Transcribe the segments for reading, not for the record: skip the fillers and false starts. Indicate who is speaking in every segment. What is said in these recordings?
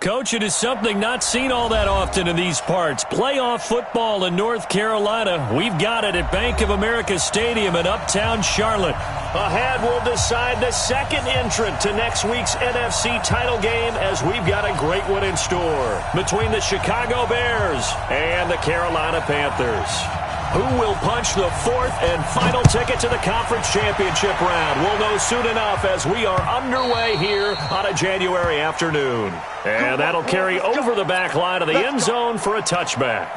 Speaker 1: Coach, it is something not seen all that often in these parts. Playoff football in North Carolina. We've got it at Bank of America Stadium in Uptown Charlotte. Ahead, we'll decide the second entrant to next week's NFC title game as we've got a great one in store between the Chicago Bears and the Carolina Panthers. Who will punch the fourth and final ticket to the conference championship round? We'll know soon enough as we are underway here on a January afternoon. And that'll carry over the back line of the end zone for a touchback.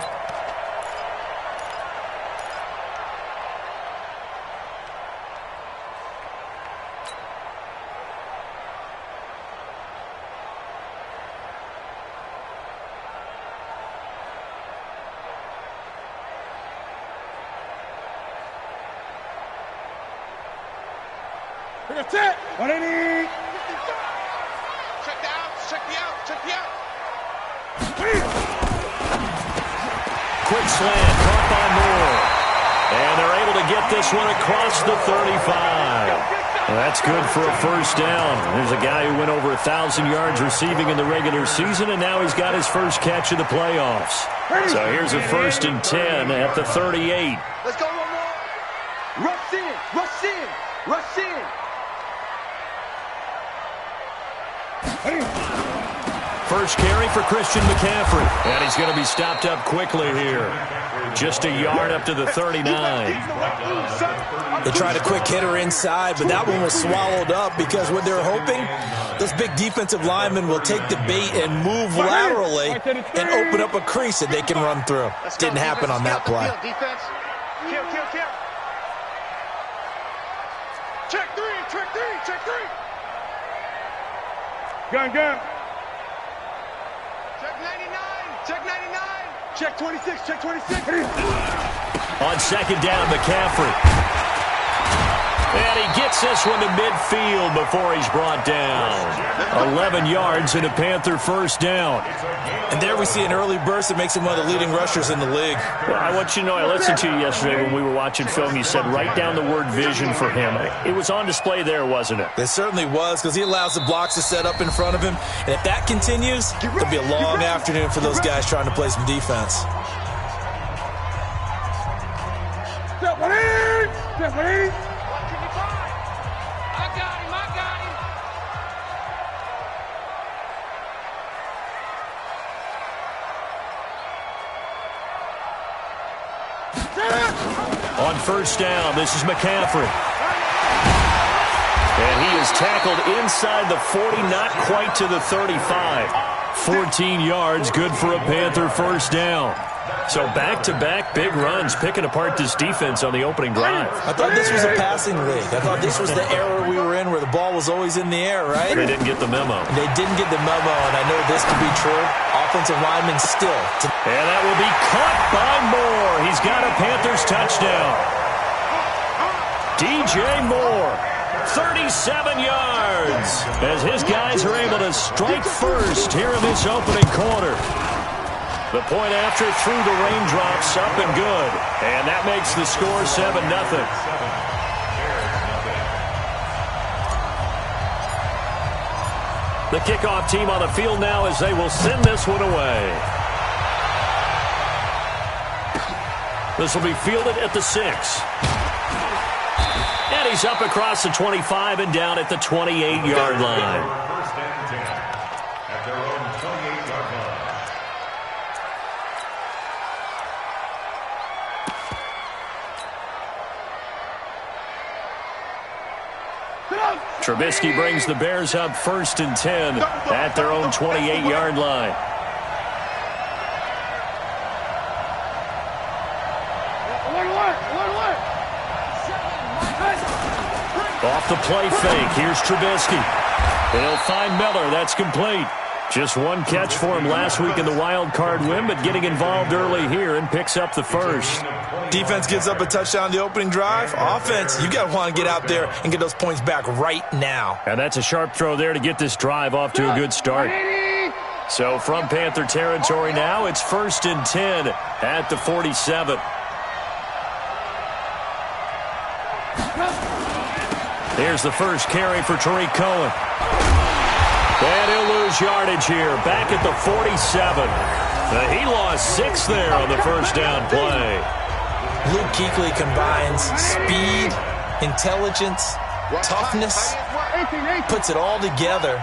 Speaker 2: That's it. 180.
Speaker 3: Check the outs. Check the outs. Check the outs.
Speaker 1: Quick slant, caught by Moore. And they're able to get this one across the 35. Well, that's good for a first down. There's a guy who went over 1,000 yards receiving in the regular season, and now he's got his first catch of the playoffs. So here's a 1st and 10 at the 38.
Speaker 3: Let's go one more. Rush in. Rush in. Rush in.
Speaker 1: First carry for Christian McCaffrey. And he's going to be stopped up quickly here. Just a yard up to the 39.
Speaker 4: They tried a quick hitter inside, but that one was swallowed up because what they're hoping, those big defensive linemen will take the bait and move laterally and open up a crease that they can run through. Didn't happen on that play.
Speaker 3: Defense. Kill, kill, kill. Check three, check three, check three.
Speaker 2: Gun.
Speaker 3: Check 99, check 99. Check 26, check 26.
Speaker 1: On second down, McCaffrey. And he gets this one to midfield before he's brought down. 11 yards and a Panther first down.
Speaker 4: And there we see an early burst that makes him one of the leading rushers in the league.
Speaker 1: Well, I want you to know, I listened to you yesterday when we were watching film. You said write down the word vision for him. It was on display there, wasn't it?
Speaker 4: It certainly was, because he allows the blocks to set up in front of him. And if that continues, it'll be a long afternoon for those guys trying to play some defense.
Speaker 2: Step 180. Step 180.
Speaker 3: I got him, I got him.
Speaker 1: On first down, this is McCaffrey. And he is tackled inside the 40, not quite to the 35. 14 yards, good for a Panther first down. So back-to-back big runs, picking apart this defense on the opening drive.
Speaker 4: I thought this was a passing league. I thought this was the era we were in where the ball was always in the air, right?
Speaker 1: They didn't get the memo.
Speaker 4: They didn't get the memo, and I know this to be true. Offensive linemen still.
Speaker 1: And that will be caught by Moore. He's got a Panthers touchdown. DJ Moore, 37 yards, as his guys are able to strike first here in this opening quarter. The point after through the raindrops, up and good. And that makes the score 7-0. The kickoff team on the field now as they will send this one away. This will be fielded at the 6. And he's up across the 25 and down at the 28-yard line. Trubisky brings the Bears up 1st and 10 at their own 28-yard line. Off the play fake, here's Trubisky. They'll find Miller, that's complete. Just one catch for him last week in the wild card win, but getting involved early here and picks up the first.
Speaker 4: Defense gives up a touchdown the opening drive. Offense, you got to want to get out there and get those points back right now.
Speaker 1: And that's a sharp throw there to get this drive off to a good start. So from Panther territory now, it's 1st and 10 at the 47. Here's the first carry for Tariq Cohen. And he'll lose yardage here, back at the 47. He lost 6 there on the first down play.
Speaker 4: Luke Kuechly combines speed, intelligence, toughness, puts it all together.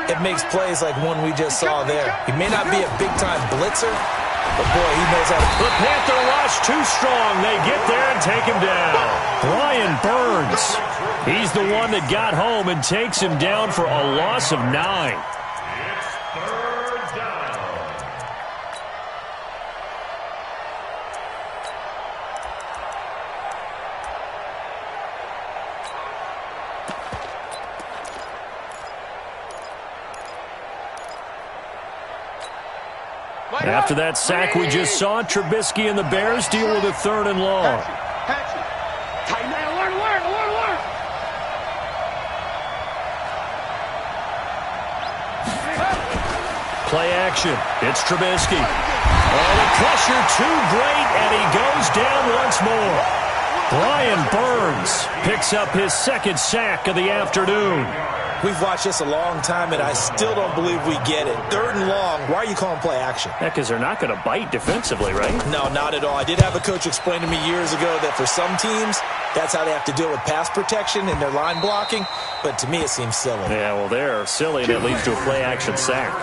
Speaker 4: It makes plays like one we just saw there. He may not be a big-time blitzer, but boy, he knows how to...
Speaker 1: The Panther rush too strong. They get there and take him down. Brian Burns. He's the one that got home and takes him down for a loss of 9. After that sack we just saw, Trubisky and the Bears deal with a 3rd and long. Play action. It's Trubisky. Oh, the pressure too great, and he goes down once more. Brian Burns picks up his 2nd sack of the afternoon.
Speaker 4: We've watched this a long time, and I still don't believe we get it. 3rd and long. Why are you calling play action?
Speaker 1: Yeah, because they're not going to bite defensively, right?
Speaker 4: No, not at all. I did have a coach explain to me years ago that for some teams, that's how they have to deal with pass protection and their line blocking. But to me, it seems silly.
Speaker 1: Yeah, well, they're silly, and it leads to a play action sack.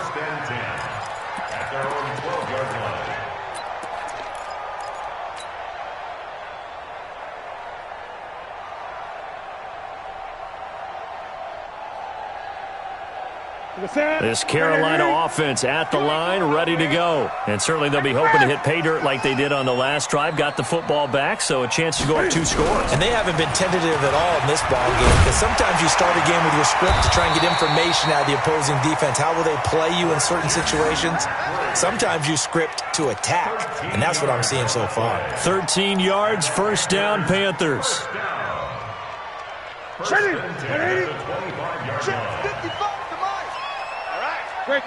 Speaker 1: This Carolina offense at the line, ready to go. And certainly they'll be hoping to hit pay dirt like they did on the last drive. Got the football back, so a chance to go up 2 scores.
Speaker 4: And they haven't been tentative at all in this ball game, because sometimes you start a game with your script to try and get information out of the opposing defense. How will they play you in certain situations? Sometimes you script to attack, and that's what I'm seeing so far.
Speaker 1: 13 yards, 1st down, Panthers.
Speaker 2: Great.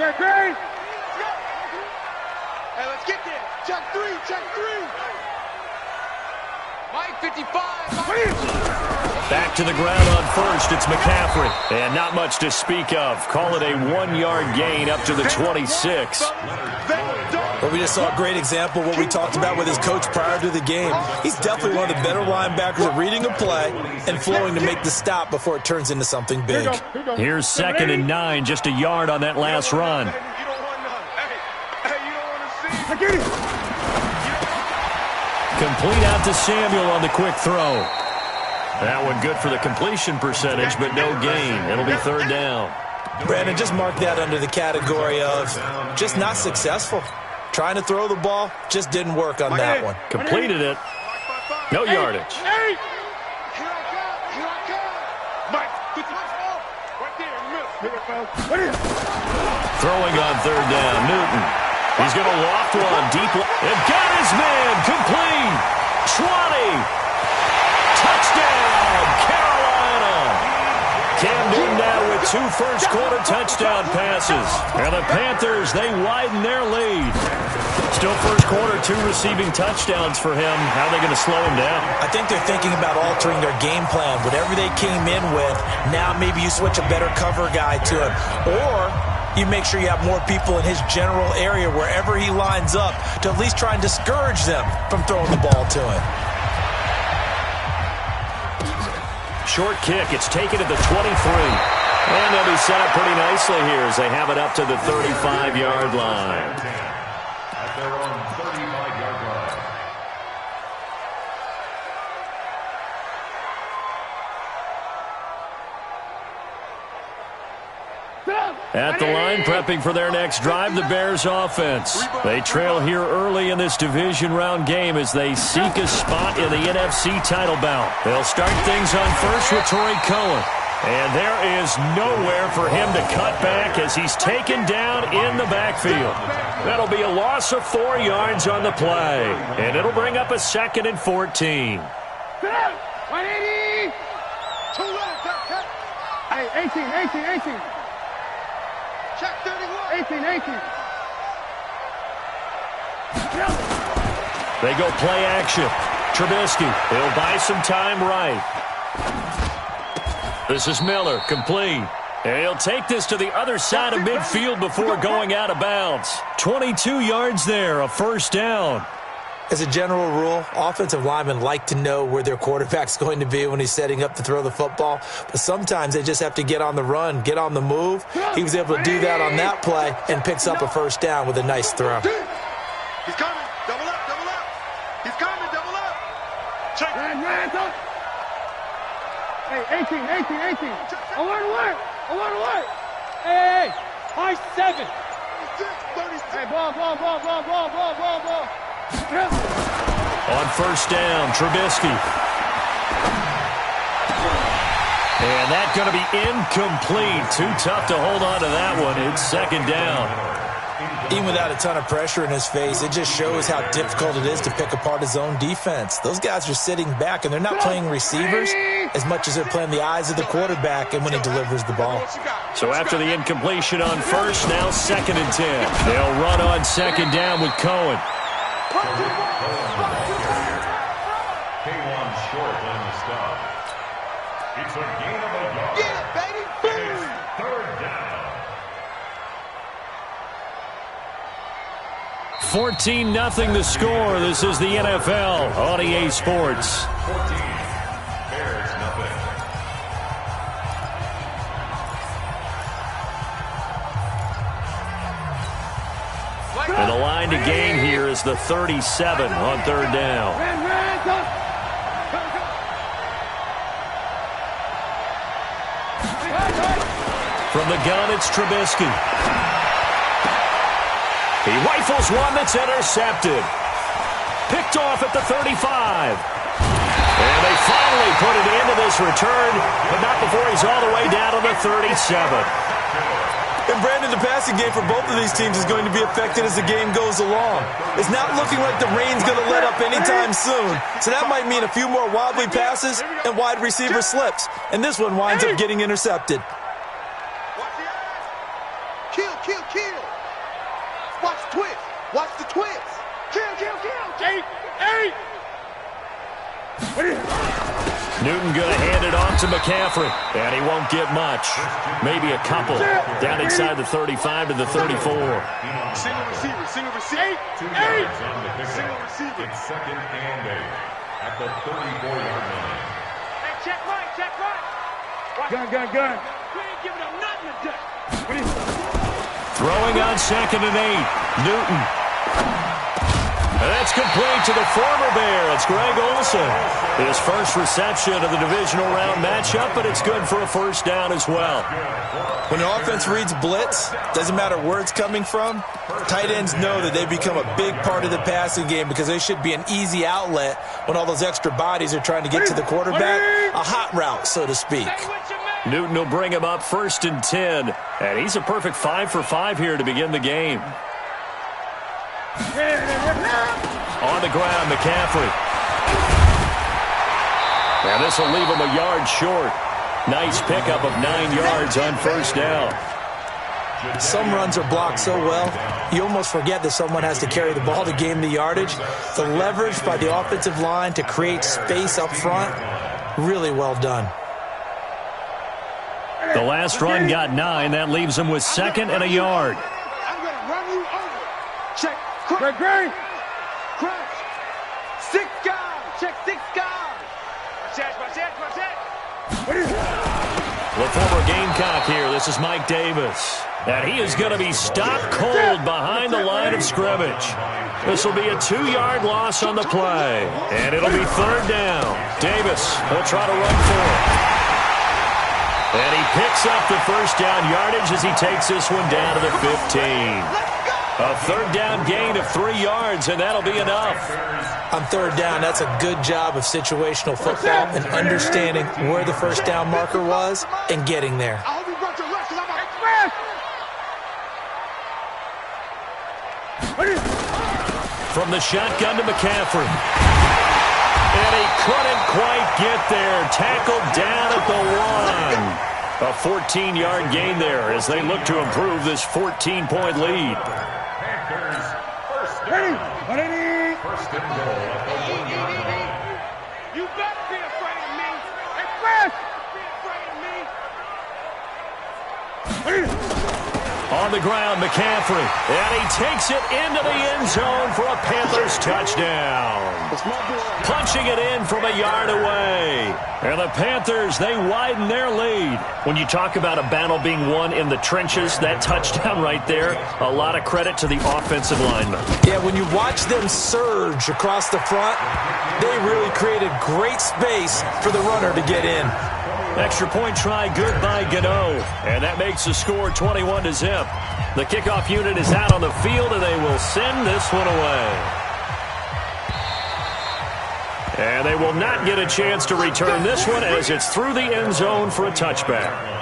Speaker 3: Hey, let's get there. Check 3. Mike, 55.
Speaker 1: Back to the ground on 1st. It's McCaffrey. And not much to speak of. Call it a 1-yard gain up to the 26.
Speaker 4: Well, we just saw a great example of what we talked about with his coach prior to the game. He's definitely one of the better linebackers at reading a play and flowing to make the stop before it turns into something big.
Speaker 1: Here's 2nd and 9, just a yard on that last run. Complete out to Samuel on the quick throw. That one good for the completion percentage, but no gain. It'll be 3rd down.
Speaker 4: Brandon, just mark that under the category of just not successful. Trying to throw the ball, just didn't work on that one.
Speaker 1: Completed it. No yardage. Throwing on 3rd down, Newton. He's going to loft one deep. And got his man, complete. 20. Touchdown, Carolina. Cam Newton now with 2 first-quarter touchdown passes. And the Panthers, they widen their lead. Still first quarter, 2 receiving touchdowns for him. How are they going to slow him down?
Speaker 4: I think they're thinking about altering their game plan. Whatever they came in with, now maybe you switch a better cover guy to him. Or you make sure you have more people in his general area wherever he lines up to at least try and discourage them from throwing the ball to him.
Speaker 1: Short kick. It's taken at the 23. And they'll be set up pretty nicely here as they have it up to the 35-yard line.
Speaker 5: At their own 35-yard line.
Speaker 1: At the line, prepping for their next drive, the Bears offense. They trail here early in this division round game as they seek a spot in the NFC title bout. They'll start things on first with Torrey Cohen. And there is nowhere for him to cut back as he's taken down in the backfield. That'll be a loss of 4 yards on the play. And it'll bring up a 2nd and 14.
Speaker 2: 180.
Speaker 3: 2 left.
Speaker 2: Hey, 18.
Speaker 3: Check 31.
Speaker 2: 18.
Speaker 1: They go play action. Trubisky, he'll buy some time right. This is Miller, complete. And he'll take this to the other side of midfield before going out of bounds. 22 yards there, a first down.
Speaker 4: As a general rule, offensive linemen like to know where their quarterback's going to be when he's setting up to throw the football. But sometimes they just have to get on the run, get on the move. He was able to do that on that play and picks up a first down with a nice throw.
Speaker 3: He's coming. Double up, double up. He's coming, double up. Check.
Speaker 2: Hey, 18. I want to work. Hey. High 7. Hey, ball.
Speaker 1: On first down, Trubisky. And that's going to be incomplete. Too tough to hold on to that one. It's second down.
Speaker 4: Even without a ton of pressure in his face, it just shows how difficult it is to pick apart his own defense. Those guys are sitting back, and they're not playing receivers as much as they're playing the eyes of the quarterback and when he delivers the ball.
Speaker 1: So after the incompletion on first, now 2nd and 10. They'll run on second down with Cohen.
Speaker 5: K1 short on the stop. It's a gain of a yard.
Speaker 3: Get it, baby.
Speaker 5: It's third down.
Speaker 1: 14-0 the score. This is the NFL on EA Sports.
Speaker 5: 14. Bears nothing.
Speaker 1: And the line to gain here is the 37 on third down. From the gun, it's Trubisky. He rifles one that's intercepted. Picked off at the 35. And they finally put it into this return, but not before he's all the way down to the 37.
Speaker 4: And Brandon, the passing game for both of these teams is going to be affected as the game goes along. It's not looking like the rain's going to let up anytime soon. So that might mean a few more wobbly passes and wide receiver slips. And this one winds up getting intercepted.
Speaker 3: Kill. Watch the twist. Watch the twist. Kill.
Speaker 2: 8.
Speaker 1: Newton going to hand it off to McCaffrey, and he won't get much. Maybe a couple. Down inside the 35 to the 34.
Speaker 3: Single receiver.
Speaker 5: 2 yards on the pickup.
Speaker 3: Single receiver.
Speaker 5: It's 2nd and 8 at the 34-yard line.
Speaker 2: Hey, check right. Gun. We ain't giving up nothing today.
Speaker 1: Throwing on 2nd and 8. Newton. And that's complete to the former Bear. It's Greg Olsen. His first reception of the divisional round matchup, but it's good for a first down as well.
Speaker 4: When an offense reads blitz, doesn't matter where it's coming from, tight ends know that they become a big part of the passing game because they should be an easy outlet when all those extra bodies are trying to get to the quarterback. A hot route, so to speak.
Speaker 1: Newton will bring him up 1st and 10. And he's a perfect 5 for 5 here to begin the game. On the ground, McCaffrey. And this will leave him a yard short. Nice pickup of 9 yards on first down.
Speaker 4: Some runs are blocked so well, you almost forget that someone has to carry the ball to gain the yardage. The leverage by the offensive line to create space up front, really well done.
Speaker 1: The last run got 9. That leaves him with 2nd and a yard.
Speaker 3: I'm going to run you over. Check.
Speaker 2: Great.
Speaker 3: Crouch. 6 guys. Check 6 guys. Watch that.
Speaker 1: The former Gamecock here. This is Mike Davis. And he is going to be stopped cold behind the line of scrimmage. This will be a 2-yard loss on the play. And it'll be third down. Davis will try to run for it. And he picks up the first down yardage as he takes this one down to the 15. A third down gain of 3 yards, and that'll be enough.
Speaker 4: On third down, that's a good job of situational football and understanding where the first down marker was and getting there.
Speaker 3: I hope you brought your rush because I'm
Speaker 1: From the shotgun to McCaffrey. And he couldn't quite get there. Tackled down at the 1. A 14-yard gain there as they look to improve this 14-point lead.
Speaker 5: Panthers first down. First and goal at the 1-yard line.
Speaker 2: You better be afraid of me. Hey, Chris! Be afraid of me.
Speaker 1: On the ground, McCaffrey. And he takes it into the end zone for a Panthers touchdown. Punching it in from a yard away. And the Panthers, they widen their lead. When you talk about a battle being won in the trenches, that touchdown right there, a lot of credit to the offensive linemen.
Speaker 4: Yeah, when you watch them surge across the front, they really created great space for the runner to get in.
Speaker 1: Extra point try good by Gano. And that makes the score 21-0. The kickoff unit is out on the field, and they will send this one away. And they will not get a chance to return this one as it's through the end zone for a touchback.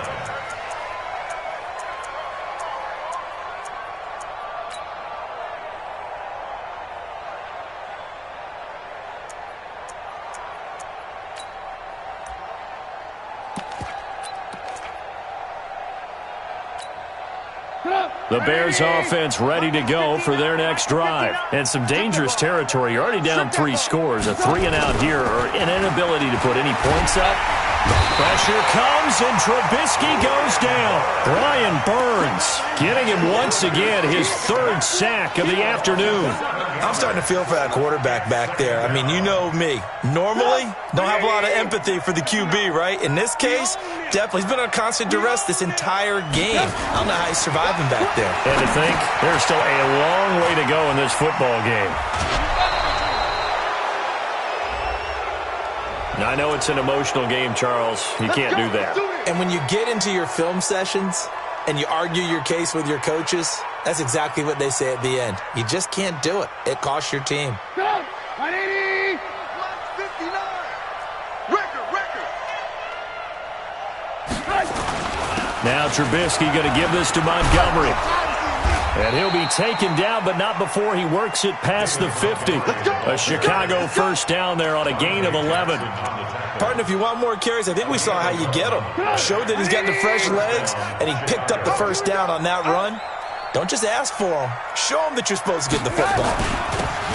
Speaker 1: The Bears offense ready to go for their next drive. And some dangerous territory. You're already down 3 scores. A 3-and-out here or an inability to put any points up. Pressure comes and Trubisky goes down. Brian Burns getting him once again his 3rd sack of the afternoon.
Speaker 4: I'm starting to feel for that quarterback back there. I mean, you know me. Normally, don't have a lot of empathy for the QB, right? In this case, definitely. He's been on constant duress this entire game. I don't know how he's surviving back there.
Speaker 1: And to think, there's still a long way to go in this football game. Now, I know it's an emotional game, Charles. You can't do that.
Speaker 4: And when you get into your film sessions and you argue your case with your coaches, that's exactly what they say at the end. You just can't do it. It costs your team.
Speaker 3: 180. 59. Record.
Speaker 1: Now Trubisky going to give this to Montgomery. And he'll be taken down, but not before he works it past the 50. A Chicago first down there on a gain of 11.
Speaker 4: Partner, if you want more carries, I think we saw how you get him. Showed that he's got the fresh legs, and he picked up the first down on that run. Don't just ask for him. Show him that you're supposed to get the football.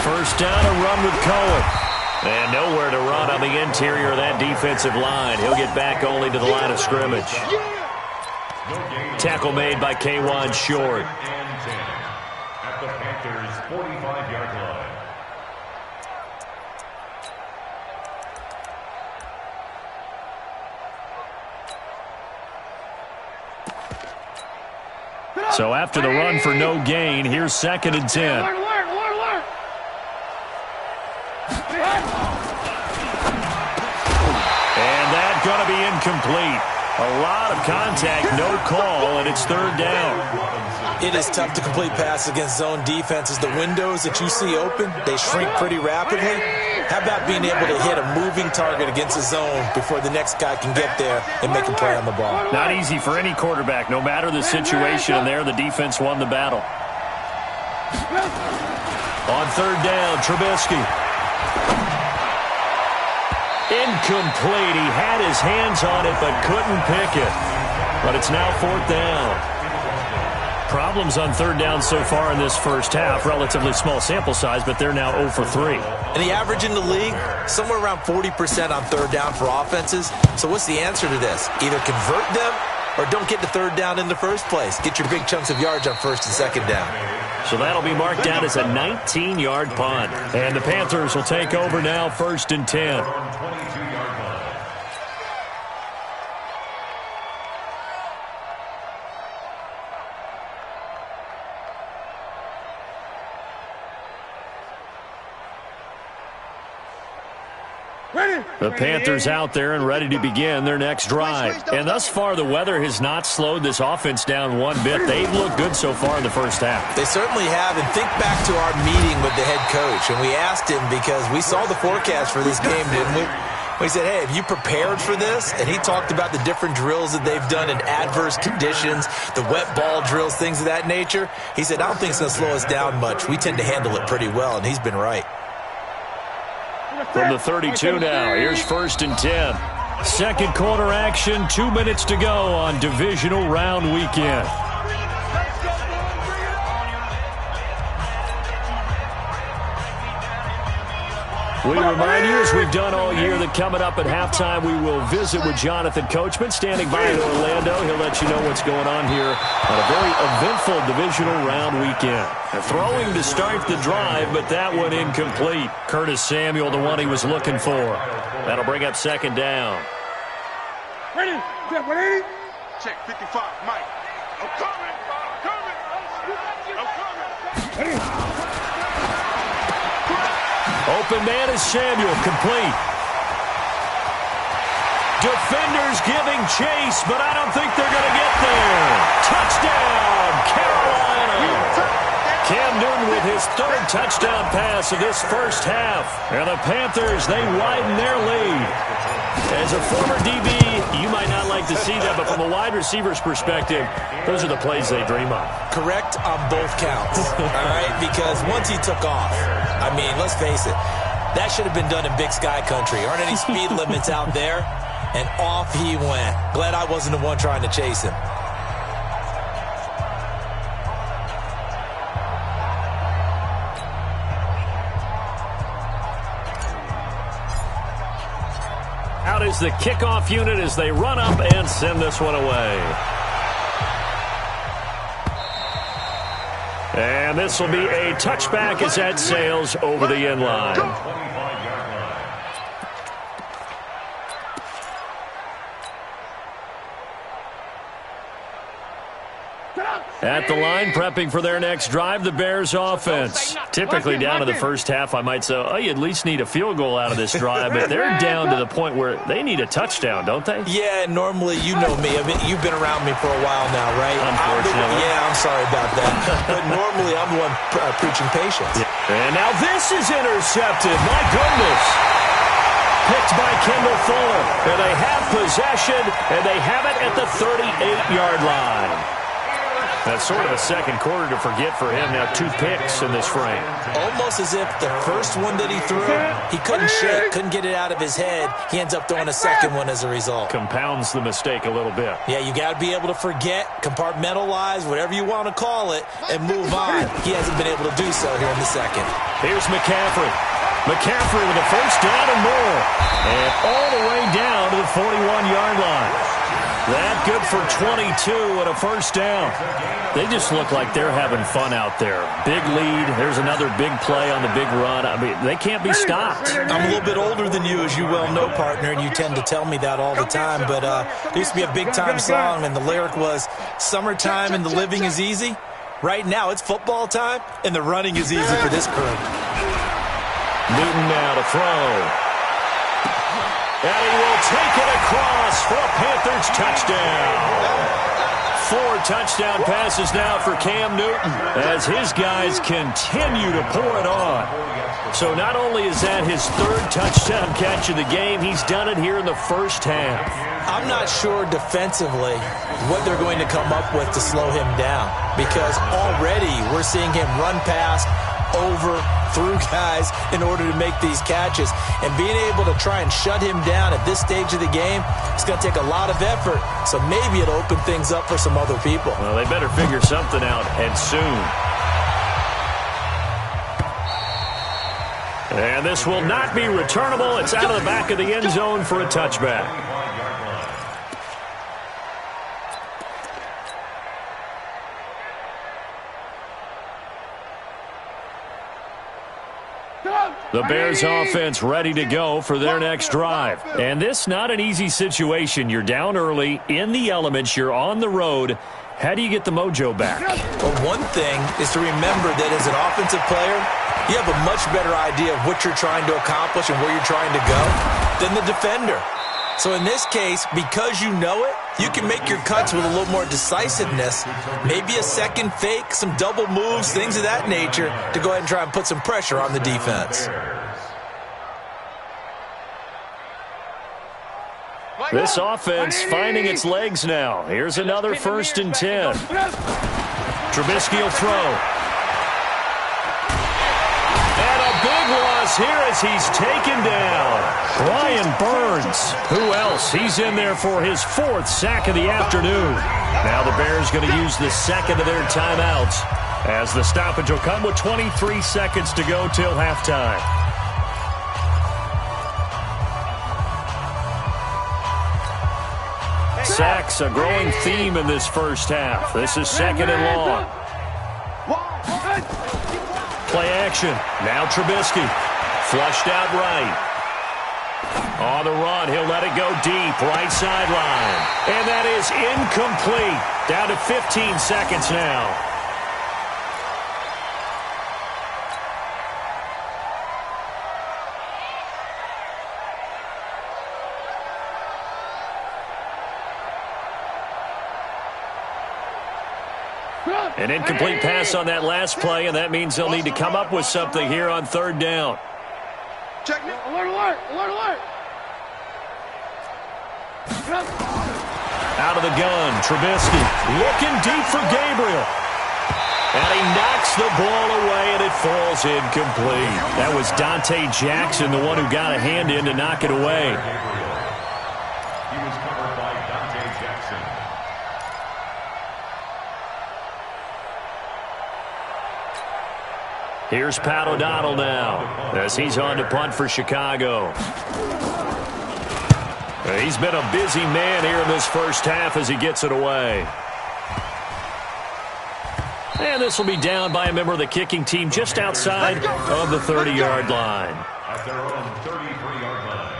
Speaker 1: First down, a run with Cohen. And nowhere to run on the interior of that defensive line. He'll get back only to the line of scrimmage. Tackle made by K'Wan Short.
Speaker 5: At the Panthers' 45-yard line.
Speaker 1: So after the run for no gain, here's 2nd and 10. And that's going to be incomplete. A lot of contact, no call, and it's 3rd down.
Speaker 4: It is tough to complete passes against zone defenses. The windows that you see open, they shrink pretty rapidly. How about being able to hit a moving target against a zone before the next guy can get there and make a play on the ball?
Speaker 1: Not easy for any quarterback, no matter the situation, and there the defense won the battle. On 3rd down, Trubisky. Incomplete. He had his hands on it but couldn't pick it. But it's now 4th down. Problems on 3rd down so far in this first half. Relatively small sample size, but they're now 0 for 3.
Speaker 4: And the average in the league, somewhere around 40% on 3rd down for offenses. So what's the answer to this? Either convert them or don't get to 3rd down in the first place. Get your big chunks of yards on 1st and 2nd down.
Speaker 1: So that'll be marked down as a 19-yard punt. And the Panthers will take over now, 1st and 10. The Panthers out there and ready to begin their next drive. And thus far, the weather has not slowed this offense down one bit. They've looked good so far in the first half.
Speaker 4: They certainly have. And think back to our meeting with the head coach. And we asked him because we saw the forecast for this game, didn't we? We said, hey, have you prepared for this? And he talked about the different drills that they've done in adverse conditions, the wet ball drills, things of that nature. He said, I don't think it's going to slow us down much. We tend to handle it pretty well, and he's been right.
Speaker 1: From the 32 now, here's 1st and 10. 2nd quarter action, 2 minutes to go on divisional round weekend. We remind you, as we've done all year, that coming up at halftime, we will visit with Jonathan Coachman, standing by in Orlando. He'll let you know what's going on here on a very eventful divisional round weekend. And throwing to start the drive, but that one incomplete. Curtis Samuel, the one he was looking for. That'll bring up second down.
Speaker 2: Ready? Check 180.
Speaker 3: Check 55, Mike. I'm coming.
Speaker 1: Open man is Samuel, complete. Defenders giving chase, but I don't think they're going to get there. Touchdown, Carolina. Cam Newton with his third touchdown pass of this first half. And the Panthers, they widen their lead. As a former DB, you might not like to see that, but from a wide receiver's perspective, those are the plays they dream of.
Speaker 4: Correct on both counts, all right? Because once he took off, I mean, let's face it, that should have been done in Big Sky Country. Aren't any speed limits out there? And off he went. Glad I wasn't the one trying to chase him.
Speaker 1: Out is the kickoff unit as they run up and send this one away. And this will be a touchback as that sails over the end line. At the line, prepping for their next drive, the Bears offense. Typically down to the first half, I might say, oh, you at least need a field goal out of this drive, but they're down to the point where they need a touchdown, don't they?
Speaker 4: Yeah, normally, you know me. I mean, you've been around me for a while now, right?
Speaker 1: Unfortunately.
Speaker 4: I'm sorry about that. But normally, I'm the one preaching patience.
Speaker 1: Yeah. And now this is intercepted. My goodness. Picked by Kendall Fuller. And they have possession, and they have it at the 38-yard line. That's sort of a second quarter to forget for him. Now 2 picks in this frame.
Speaker 4: Almost as if the first one that he threw, he couldn't shake, couldn't get it out of his head. He ends up throwing a second one as a result.
Speaker 1: Compounds the mistake a little bit.
Speaker 4: Yeah, you got to be able to forget, compartmentalize, whatever you want to call it, and move on. He hasn't been able to do so here in the second.
Speaker 1: Here's McCaffrey. McCaffrey with a first down and more. And all the way down to the 41-yard line. That good for 22 and a first down. They just look like they're having fun out there. Big lead. There's another big play on the big run. I mean, they can't be stopped.
Speaker 4: I'm a little bit older than you, as you well know, partner, and you tend to tell me that all the time. But there used to be a big-time song, and the lyric was, summertime and the living is easy. Right now, it's football time, and the running is easy for this crew.
Speaker 1: Newton now to throw. And he will take it across for a Panthers touchdown. 4 touchdown passes now for Cam Newton as his guys continue to pour it on. So not only is that his 3rd touchdown catch of the game, he's done it here in the first half.
Speaker 4: I'm not sure defensively what they're going to come up with to slow him down, because already we're seeing him run past, over, through guys in order to make these catches. And being able to try and shut him down at this stage of the game, it's going to take a lot of effort. So maybe it'll open things up for some other people.
Speaker 1: Well, they better figure something out, and soon. And this will not be returnable. It's out of the back of the end zone for a touchback. The Bears offense ready to go for their next drive. And this not an easy situation. You're down early, in the elements, you're on the road. How do you get the mojo back?
Speaker 4: Well, one thing is to remember that as an offensive player, you have a much better idea of what you're trying to accomplish and where you're trying to go than the defender. So in this case, because you know it, you can make your cuts with a little more decisiveness, maybe a second fake, some double moves, things of that nature, to go ahead and try and put some pressure on the defense.
Speaker 1: This offense finding its legs now. Here's another 1st and 10. Trubisky will throw. And a big loss here as he's taken down. Brian Burns. Who else? He's in there for his 4th sack of the afternoon. Now the Bears going to use the second of their timeouts as the stoppage will come with 23 seconds to go till halftime. Sacks, a growing theme in this first half. This is 2nd and long. Play action. Now Trubisky. Flushed out right. On the run, he'll let it go deep, right sideline. And that is incomplete. Down to 15 seconds now. An incomplete pass on that last play, and that means they'll need to come up with something here on 3rd down.
Speaker 2: Check it. Alert, alert, alert, alert.
Speaker 1: Out of the gun, Trubisky looking deep for Gabriel. And he knocks the ball away, and it falls incomplete. That was Dante Jackson, the one who got a hand in to knock it away.
Speaker 5: He was covered by Dante Jackson.
Speaker 1: Here's Pat O'Donnell now as he's on to punt for Chicago. He's been a busy man here in this first half as he gets it away. And this will be down by a member of the kicking team just outside of the 30-yard line.
Speaker 5: At their own 33-yard line.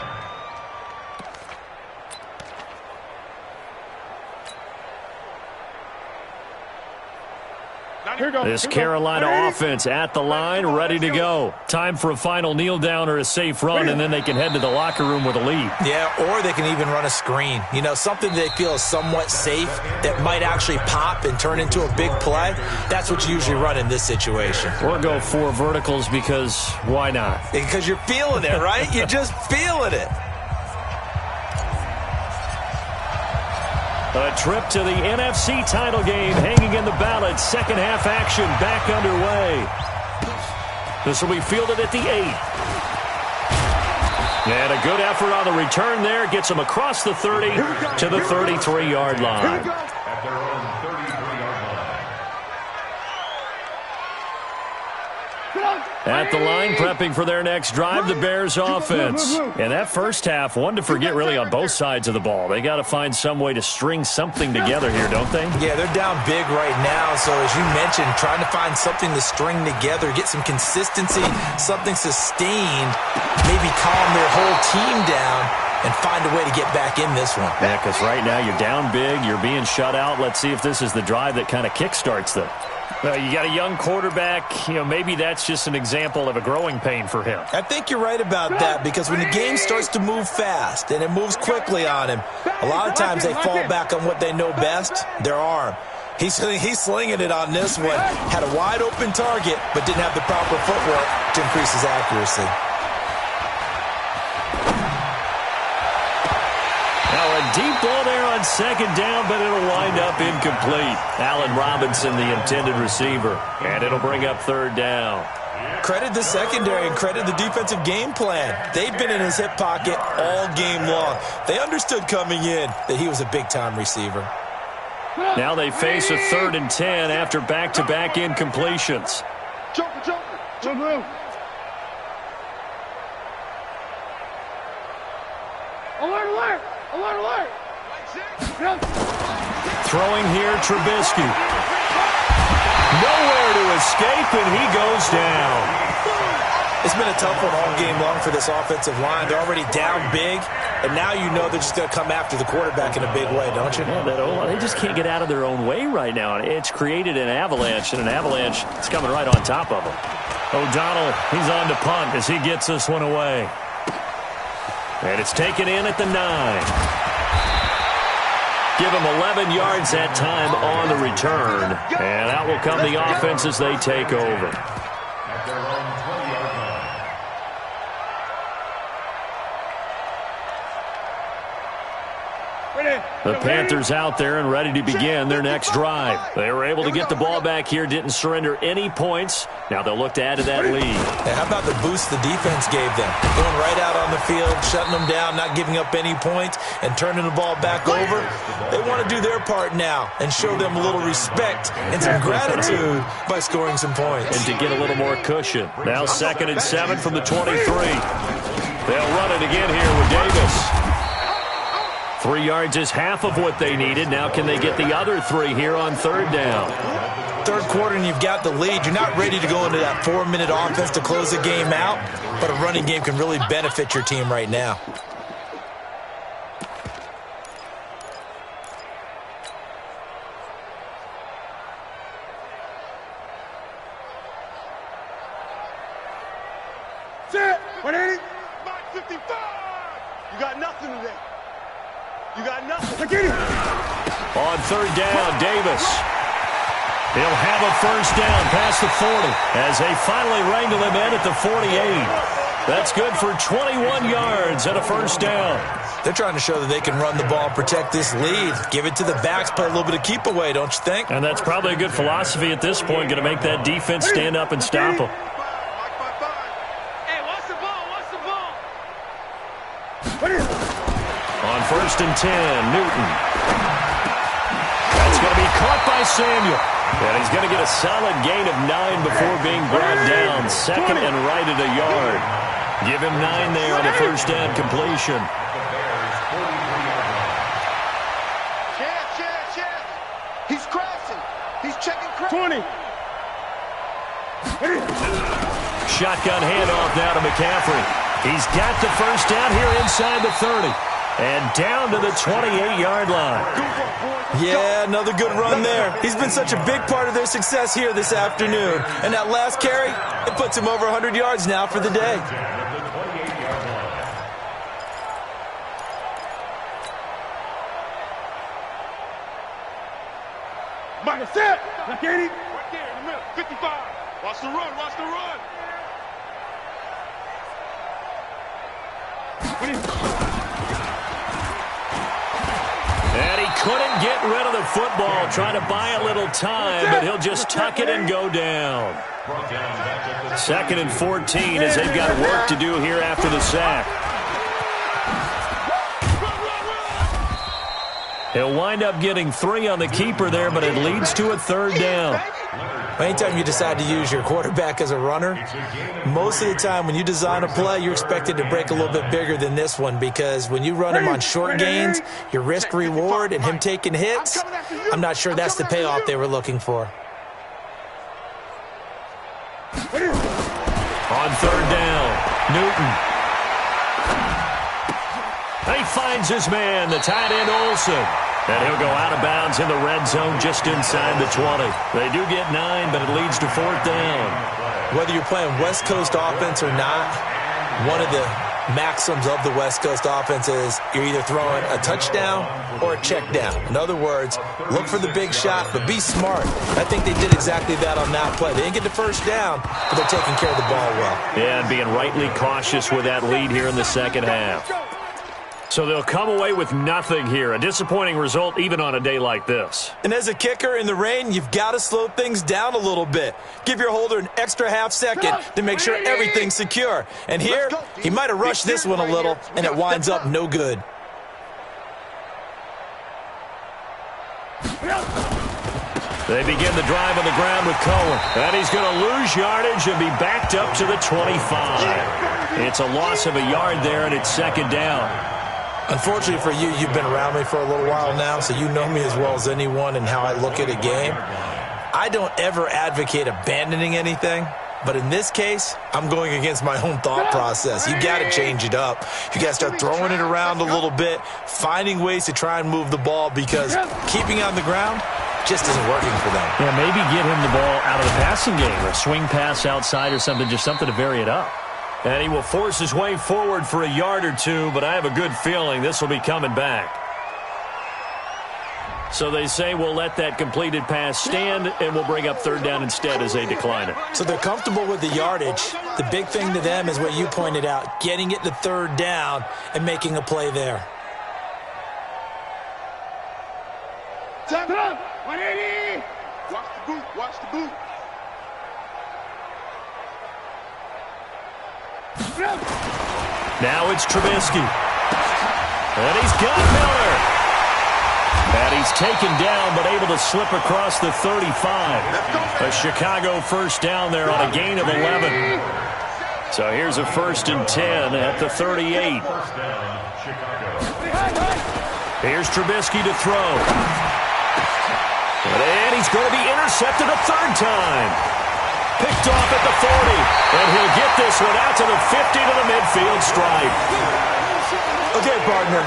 Speaker 1: This Carolina offense at the line, ready to go. Time for a final kneel down or a safe run, and then they can head to the locker room with a lead.
Speaker 4: Yeah, or they can even run a screen. You know, something they feel is somewhat safe that might actually pop and turn into a big play. That's what you usually run in this situation.
Speaker 1: Or go 4 verticals because why not?
Speaker 4: Because you're feeling it, right? You're just feeling it.
Speaker 1: A trip to the NFC title game hanging in the balance. Second half action back underway. This will be fielded at the 8. And a good effort on the return there. Gets them across the 30 to the 33-yard line.
Speaker 5: At their own 33-yard line.
Speaker 1: At the line, prepping for their next drive, the Bears offense. And that first half, one to forget really on both sides of the ball. They got to find some way to string something together here, don't they?
Speaker 4: Yeah, they're down big right now. So as you mentioned, trying to find something to string together, get some consistency, something sustained, maybe calm their whole team down and find a way to get back in this one.
Speaker 1: Yeah, because right now you're down big, you're being shut out. Let's see if this is the drive that kind of kickstarts them. Well, you got a young quarterback. You know, maybe that's just an example of a growing pain for him.
Speaker 4: I think you're right about that because when the game starts to move fast and it moves quickly on him, a lot of times they fall back on what they know best, their arm. He's slinging it on this one. Had a wide open target, but didn't have the proper footwork to increase his accuracy.
Speaker 1: Deep ball there on 2nd down, but it'll wind up incomplete. Allen Robinson, the intended receiver, and it'll bring up 3rd down.
Speaker 4: Credit the secondary and credit the defensive game plan. They've been in his hip pocket all game long. They understood coming in that he was a big-time receiver.
Speaker 1: Now they face a 3rd and 10 after back-to-back incompletions.
Speaker 2: Alert, alert! Alert, alert!
Speaker 1: Throwing here, Trubisky. Nowhere to escape, and he goes down.
Speaker 4: It's been a tough one all game long for this offensive line. They're already down big, and now you know they're just going to come after the quarterback in a big way, don't you?
Speaker 1: Yeah, they just can't get out of their own way right now. It's created an avalanche, and an avalanche is coming right on top of them. O'Donnell, he's on to punt as he gets this one away. And it's taken in at the 9. Give them 11 yards that time on the return. And out will come the offense as they take over.
Speaker 5: At their own 20-yard line.
Speaker 1: The Panthers out there and ready to begin their next drive. They were able to get the ball back here, didn't surrender any points. Now they'll look to add to that lead.
Speaker 4: Hey, how about the boost the defense gave them? Going right out on the field, shutting them down, not giving up any points, and turning the ball back over. They want to do their part now and show them a little respect and some gratitude by scoring some points.
Speaker 1: And to get a little more cushion. Now 2nd and 7 from the 23. They'll run it again here with Davis. 3 yards is half of what they needed. Now can they get the other 3 here on third down?
Speaker 4: Third quarter and you've got the lead. You're not ready to go into that 4-minute offense to close the game out, but a running game can really benefit your team right now.
Speaker 2: Set. 180. 55. You got nothing today. You got nothing.
Speaker 1: On third down, Davis. He'll have a first down past the 40 as they finally wrangle him in at the 48. That's good for 21 yards and a first down.
Speaker 4: They're trying to show that they can run the ball and protect this lead. Give it to the backs, play a little bit of keep away, don't you think?
Speaker 1: And that's probably a good philosophy at this point, going to make that defense stand up and stop them.
Speaker 2: Hey, what's the ball? What's the ball?
Speaker 1: On first and 10, Newton. That's going to be caught by Samuel. And he's going to get a solid gain of 9 before being brought down. Second and right at a yard. Give him 9 there on the first down completion.
Speaker 3: Chance. He's crashing. He's checking crash.
Speaker 2: 20.
Speaker 1: Shotgun handoff now to McCaffrey. He's got the first down here inside the 30. And down to the 28-yard line.
Speaker 4: Yeah, another good run there. He's been such a big part of their success here this afternoon. And that last carry, it puts him over 100 yards now for the day.
Speaker 2: Mike, set. Look at him. Right there in the middle. 55. Watch the run. Watch the run.
Speaker 1: And he couldn't get rid of the football, trying to buy a little time, but he'll just tuck it and go down. Second and 14 as they've got work to do here after the sack. He'll wind up getting 3 on the keeper there, but it leads to a third down.
Speaker 4: Anytime you decide to use your quarterback as a runner, most of the time when you design a play, you're expected to break a little bit bigger than this one, because when you run him on short gains, your risk-reward and him taking hits, I'm not sure that's the payoff they were looking for.
Speaker 1: On third down, Newton. He finds his man, the tight end Olsen. And he'll go out of bounds in the red zone just inside the 20. They do get 9, but it leads to fourth down.
Speaker 4: Whether you're playing West Coast offense or not, one of the maxims of the West Coast offense is you're either throwing a touchdown or a check down. In other words, look for the big shot, but be smart. I think they did exactly that on that play. They didn't get the first down, but they're taking care of the ball well.
Speaker 1: Yeah, and being rightly cautious with that lead here in the second half. So they'll come away with nothing here. A disappointing result even on a day like this.
Speaker 4: And as a kicker in the rain, you've got to slow things down a little bit. Give your holder an extra half second to make sure everything's secure. And here, he might have rushed this one a little, and it winds up no good.
Speaker 1: They begin the drive on the ground with Cohen. And he's going to lose yardage and be backed up to the 25. It's a loss of a yard there, and it's second down.
Speaker 4: Unfortunately for you, you've been around me for a little while now, so you know me as well as anyone and how I look at a game. I don't ever advocate abandoning anything, but in this case, I'm going against my own thought process. You got to change it up. You got to start throwing it around a little bit, finding ways to try and move the ball, because keeping on the ground just isn't working for them.
Speaker 1: Yeah, maybe get him the ball out of the passing game, or a swing pass outside or something, just something to vary it up. And he will force his way forward for a yard or two, but I have a good feeling this will be coming back. So they say we'll let that completed pass stand, and we'll bring up third down instead as they decline it.
Speaker 4: So they're comfortable with the yardage. The big thing to them is what you pointed out, getting it to third down and making a play there.
Speaker 2: Time. 180. Watch the boot. Watch the boot.
Speaker 1: Now it's Trubisky. And he's got Miller. And he's taken down but able to slip across the 35. A Chicago first down there on a gain of 11. So here's a 1st and 10 at the 38. Here's Trubisky to throw. And he's going to be intercepted a third time. Picked off at the 40. And he'll get this one out to the 50 to the midfield stripe.
Speaker 4: Okay, partner,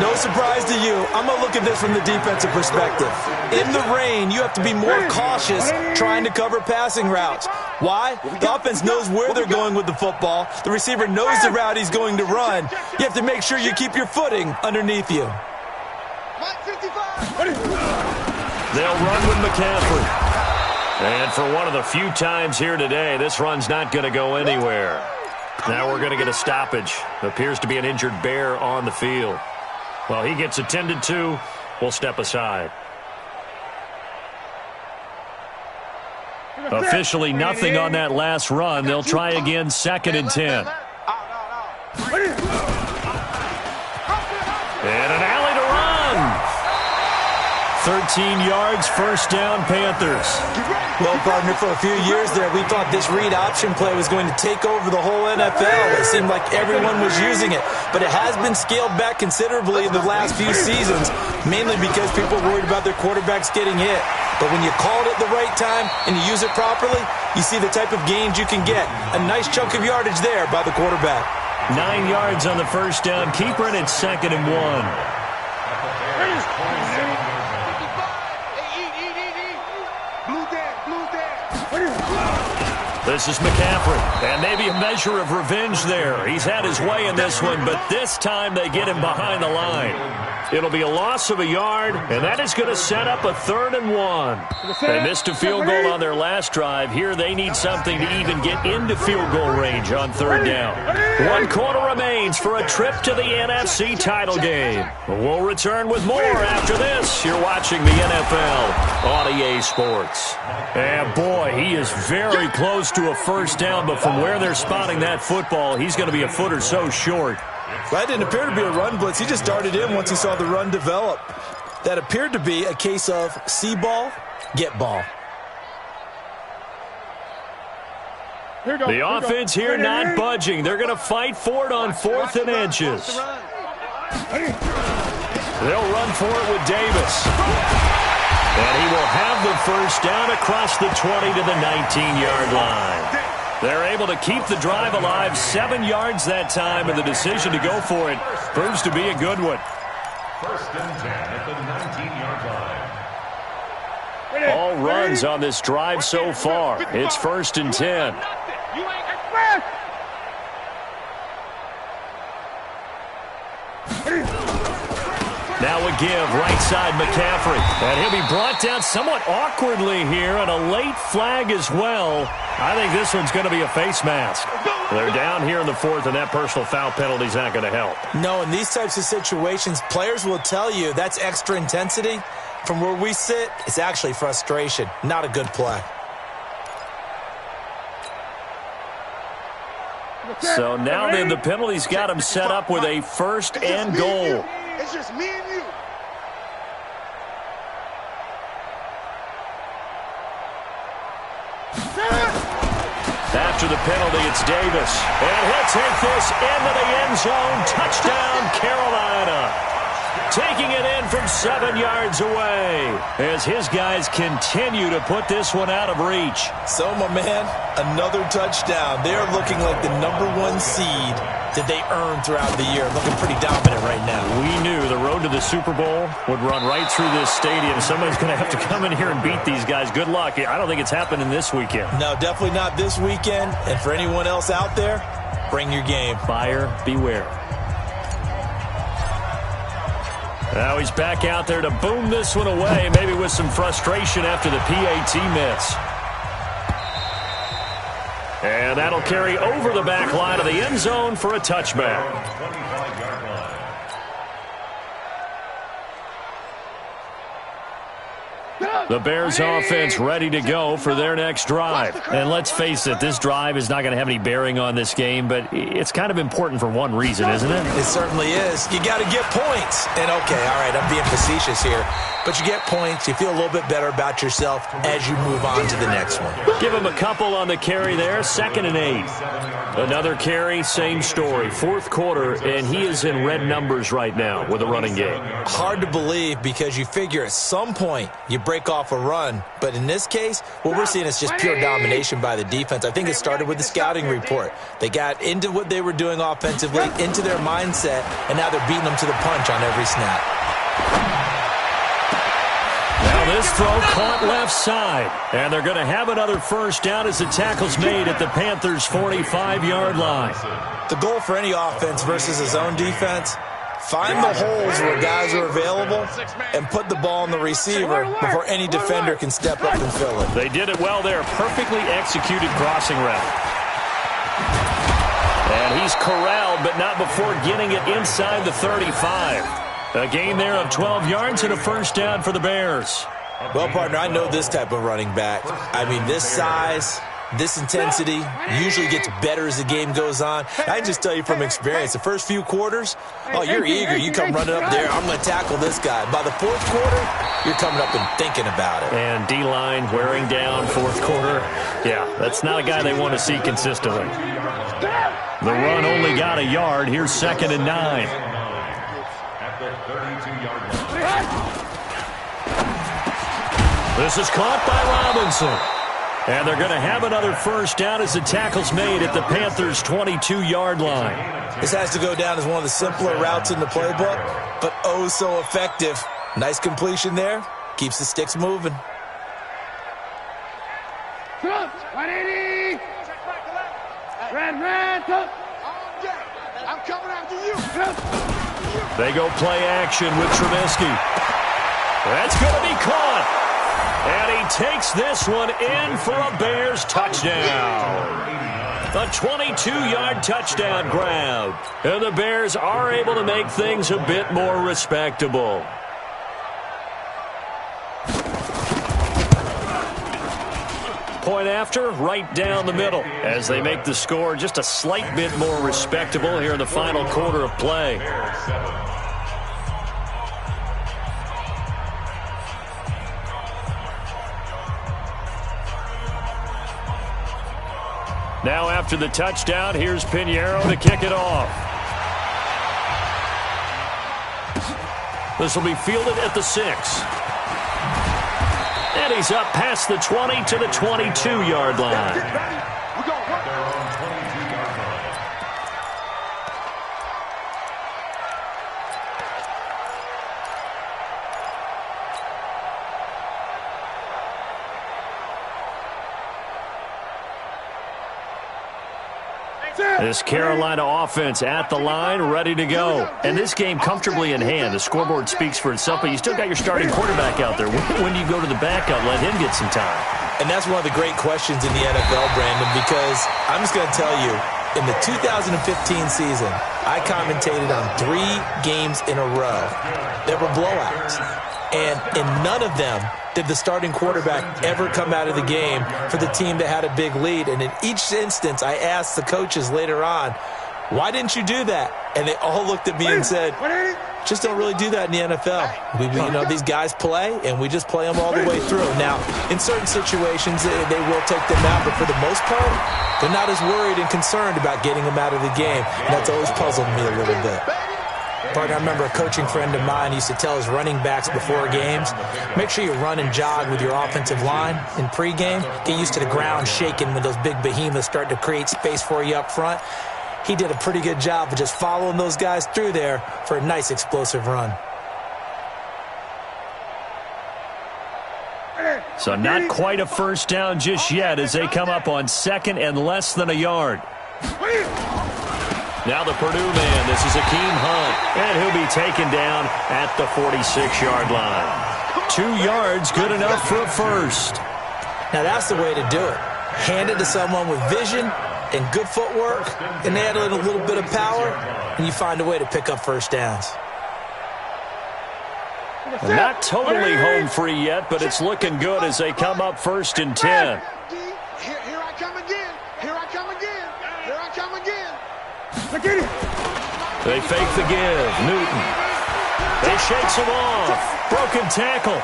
Speaker 4: no surprise to you. I'm going to look at this from the defensive perspective. In the rain, you have to be more cautious trying to cover passing routes. Why? The offense knows where they're going with the football. The receiver knows the route he's going to run. You have to make sure you keep your footing underneath you.
Speaker 1: They'll run with McCaffrey. And for one of the few times here today, this run's not going to go anywhere. Now we're going to get a stoppage. Appears to be an injured Bear on the field. Well, he gets attended to. We'll step aside. Officially nothing on that last run. They'll try again, 2nd and 10. And an alley to run. 13 yards, first down, Panthers.
Speaker 4: Well, partner, for a few years there, we thought this read option play was going to take over the whole NFL. It seemed like everyone was using it. But it has been scaled back considerably in the last few seasons, mainly because people were worried about their quarterbacks getting hit. But when you call it at the right time and you use it properly, you see the type of gains you can get. A nice chunk of yardage there by the quarterback.
Speaker 1: 9 yards on the first down. Keeper it at 2nd and 1. This is McCaffrey, and maybe a measure of revenge there. He's had his way in this one, but this time they get him behind the line. It'll be a loss of a yard, and that is going to set up a 3rd and 1. They missed a field goal on their last drive. Here they need something to even get into field goal range on 3rd down. 1 quarter remains for a trip to the NFC title game. We'll return with more after this. You're watching the NFL on EA Sports. And boy, he is very close to a first down, but from where they're spotting that football, he's going to be a foot or so short.
Speaker 4: That didn't appear to be a run blitz. He just darted in once he saw the run develop. That appeared to be a case of see ball, get ball.
Speaker 1: The offense here not budging. They're going to fight for it on 4th and inches. They'll run for it with Davis. And he will have the first down across the 20 to the 19-yard line. They're able to keep the drive alive, 7 yards that time, and the decision to go for it proves to be a good one.
Speaker 5: 1st and 10 at the 19-yard line.
Speaker 1: All runs on this drive so far. It's 1st and 10. Now a give, right side McCaffrey. And he'll be brought down somewhat awkwardly here, and a late flag as well. I think this one's going to be a face mask. They're down here in the 4th, and that personal foul penalty is not going to help.
Speaker 4: No, in these types of situations, players will tell you that's extra intensity. From where we sit, it's actually frustration, not a good play.
Speaker 1: So now then the penalty's got him set up with a 1st and goal.
Speaker 3: It's just me and you.
Speaker 1: After the penalty, it's Davis. And he'll take this into the end zone. Touchdown, Carolina. Taking it in from 7 yards away as his guys continue to put this one out of reach.
Speaker 4: So, my man, another touchdown. They're looking like the #1 seed that they earned throughout the year. Looking pretty dominant right now.
Speaker 1: We knew the road to the Super Bowl would run right through this stadium. Somebody's going to have to come in here and beat these guys. Good luck. I don't think it's happening this weekend.
Speaker 4: No, definitely not this weekend. And for anyone else out there, bring your game.
Speaker 1: Buyer beware. Now he's back out there to boom this one away, maybe with some frustration after the PAT miss. And that'll carry over the back line of the end zone for a touchback. The Bears offense ready to go for their next drive. And let's face it, this drive is not going to have any bearing on this game, but it's kind of important for one reason, isn't it?
Speaker 4: It certainly is. You got to get points. And okay, all right, I'm being facetious here, but you get points, you feel a little bit better about yourself as you move on to the next one.
Speaker 1: Give him a couple on the carry there, 2nd and 8. Another carry, same story. 4th quarter, and he is in red numbers right now with a running game.
Speaker 4: Hard to believe because you figure at some point you break off a run. But in this case, what we're seeing is just pure domination by the defense. I think it started with the scouting report. They got into what they were doing offensively, into their mindset, and now they're beating them to the punch on every snap.
Speaker 1: Now this throw caught left side. And they're going to have another first down as the tackle's made at the Panthers' 45-yard line.
Speaker 4: The goal for any offense versus his own defense, find the holes where guys are available and put the ball on the receiver before any defender can step up and fill it.
Speaker 1: They did it well there. Perfectly executed crossing route. And he's corralled, but not before getting it inside the 35. A gain there of 12 yards and a first down for the Bears.
Speaker 4: Well, partner, I know this type of running back. I mean, this size, this intensity usually gets better as the game goes on. I can just tell you from experience, the first few quarters, oh, you're eager. You come running up there, I'm going to tackle this guy. By the 4th quarter, you're coming up and thinking about it.
Speaker 1: And D-line wearing down 4th quarter. Yeah, that's not a guy they want to see consistently. The run only got a yard. Here's 2nd and 9. This is caught by Robinson. And they're going to have another first down as the tackle's made at the Panthers' 22-yard line.
Speaker 4: This has to go down as one of the simpler routes in the playbook, but oh so effective. Nice completion there. Keeps the sticks moving.
Speaker 3: 180. Red, I'm coming after you.
Speaker 1: They go play action with Trubisky. That's going to be caught. And he takes this one in for a Bears touchdown. A 22-yard touchdown grab. And the Bears are able to make things a bit more respectable. Point after, right down the middle, as they make the score just a slight bit more respectable here in the final quarter of play. Now after the touchdown, here's Pinheiro to kick it off. This will be fielded at the 6. And he's up past the 20 to the 22-yard line. This Carolina offense at the line, ready to go. And this game comfortably in hand. The scoreboard speaks for itself, but you still got your starting quarterback out there. When do you go to the backup, let him get some time?
Speaker 4: And that's one of the great questions in the NFL, Brandon, because I'm just going to tell you, in the 2015 season, I commentated on 3 games in a row that were blowouts. And in none of them did the starting quarterback ever come out of the game for the team that had a big lead. And in each instance, I asked the coaches later on, why didn't you do that? And they all looked at me and said, just don't really do that in the NFL. These guys play, and we just play them all the way through. Now, in certain situations, they will take them out, but for the most part, they're not as worried and concerned about getting them out of the game. And that's always puzzled me a little bit. Partner, I remember a coaching friend of mine used to tell his running backs before games, make sure you run and jog with your offensive line in pregame. Get used to the ground shaking when those big behemoths start to create space for you up front. He did a pretty good job of just following those guys through there for a nice explosive run.
Speaker 1: So not quite a first down just yet as they come up on 2nd and less than a yard. Now the Purdue man, this is Akeem Hunt, and he'll be taken down at the 46-yard line. 2 yards, good enough for a first.
Speaker 4: Now that's the way to do it. Hand it to someone with vision and good footwork, and add in a little bit of power, and you find a way to pick up first downs.
Speaker 1: Not totally home free yet, but it's looking good as they come up 1st and 10.
Speaker 3: Here I come again. Here I come again. Here I come again. Look at it.
Speaker 1: They fake the give. Newton. They shakes him off. Broken tackle.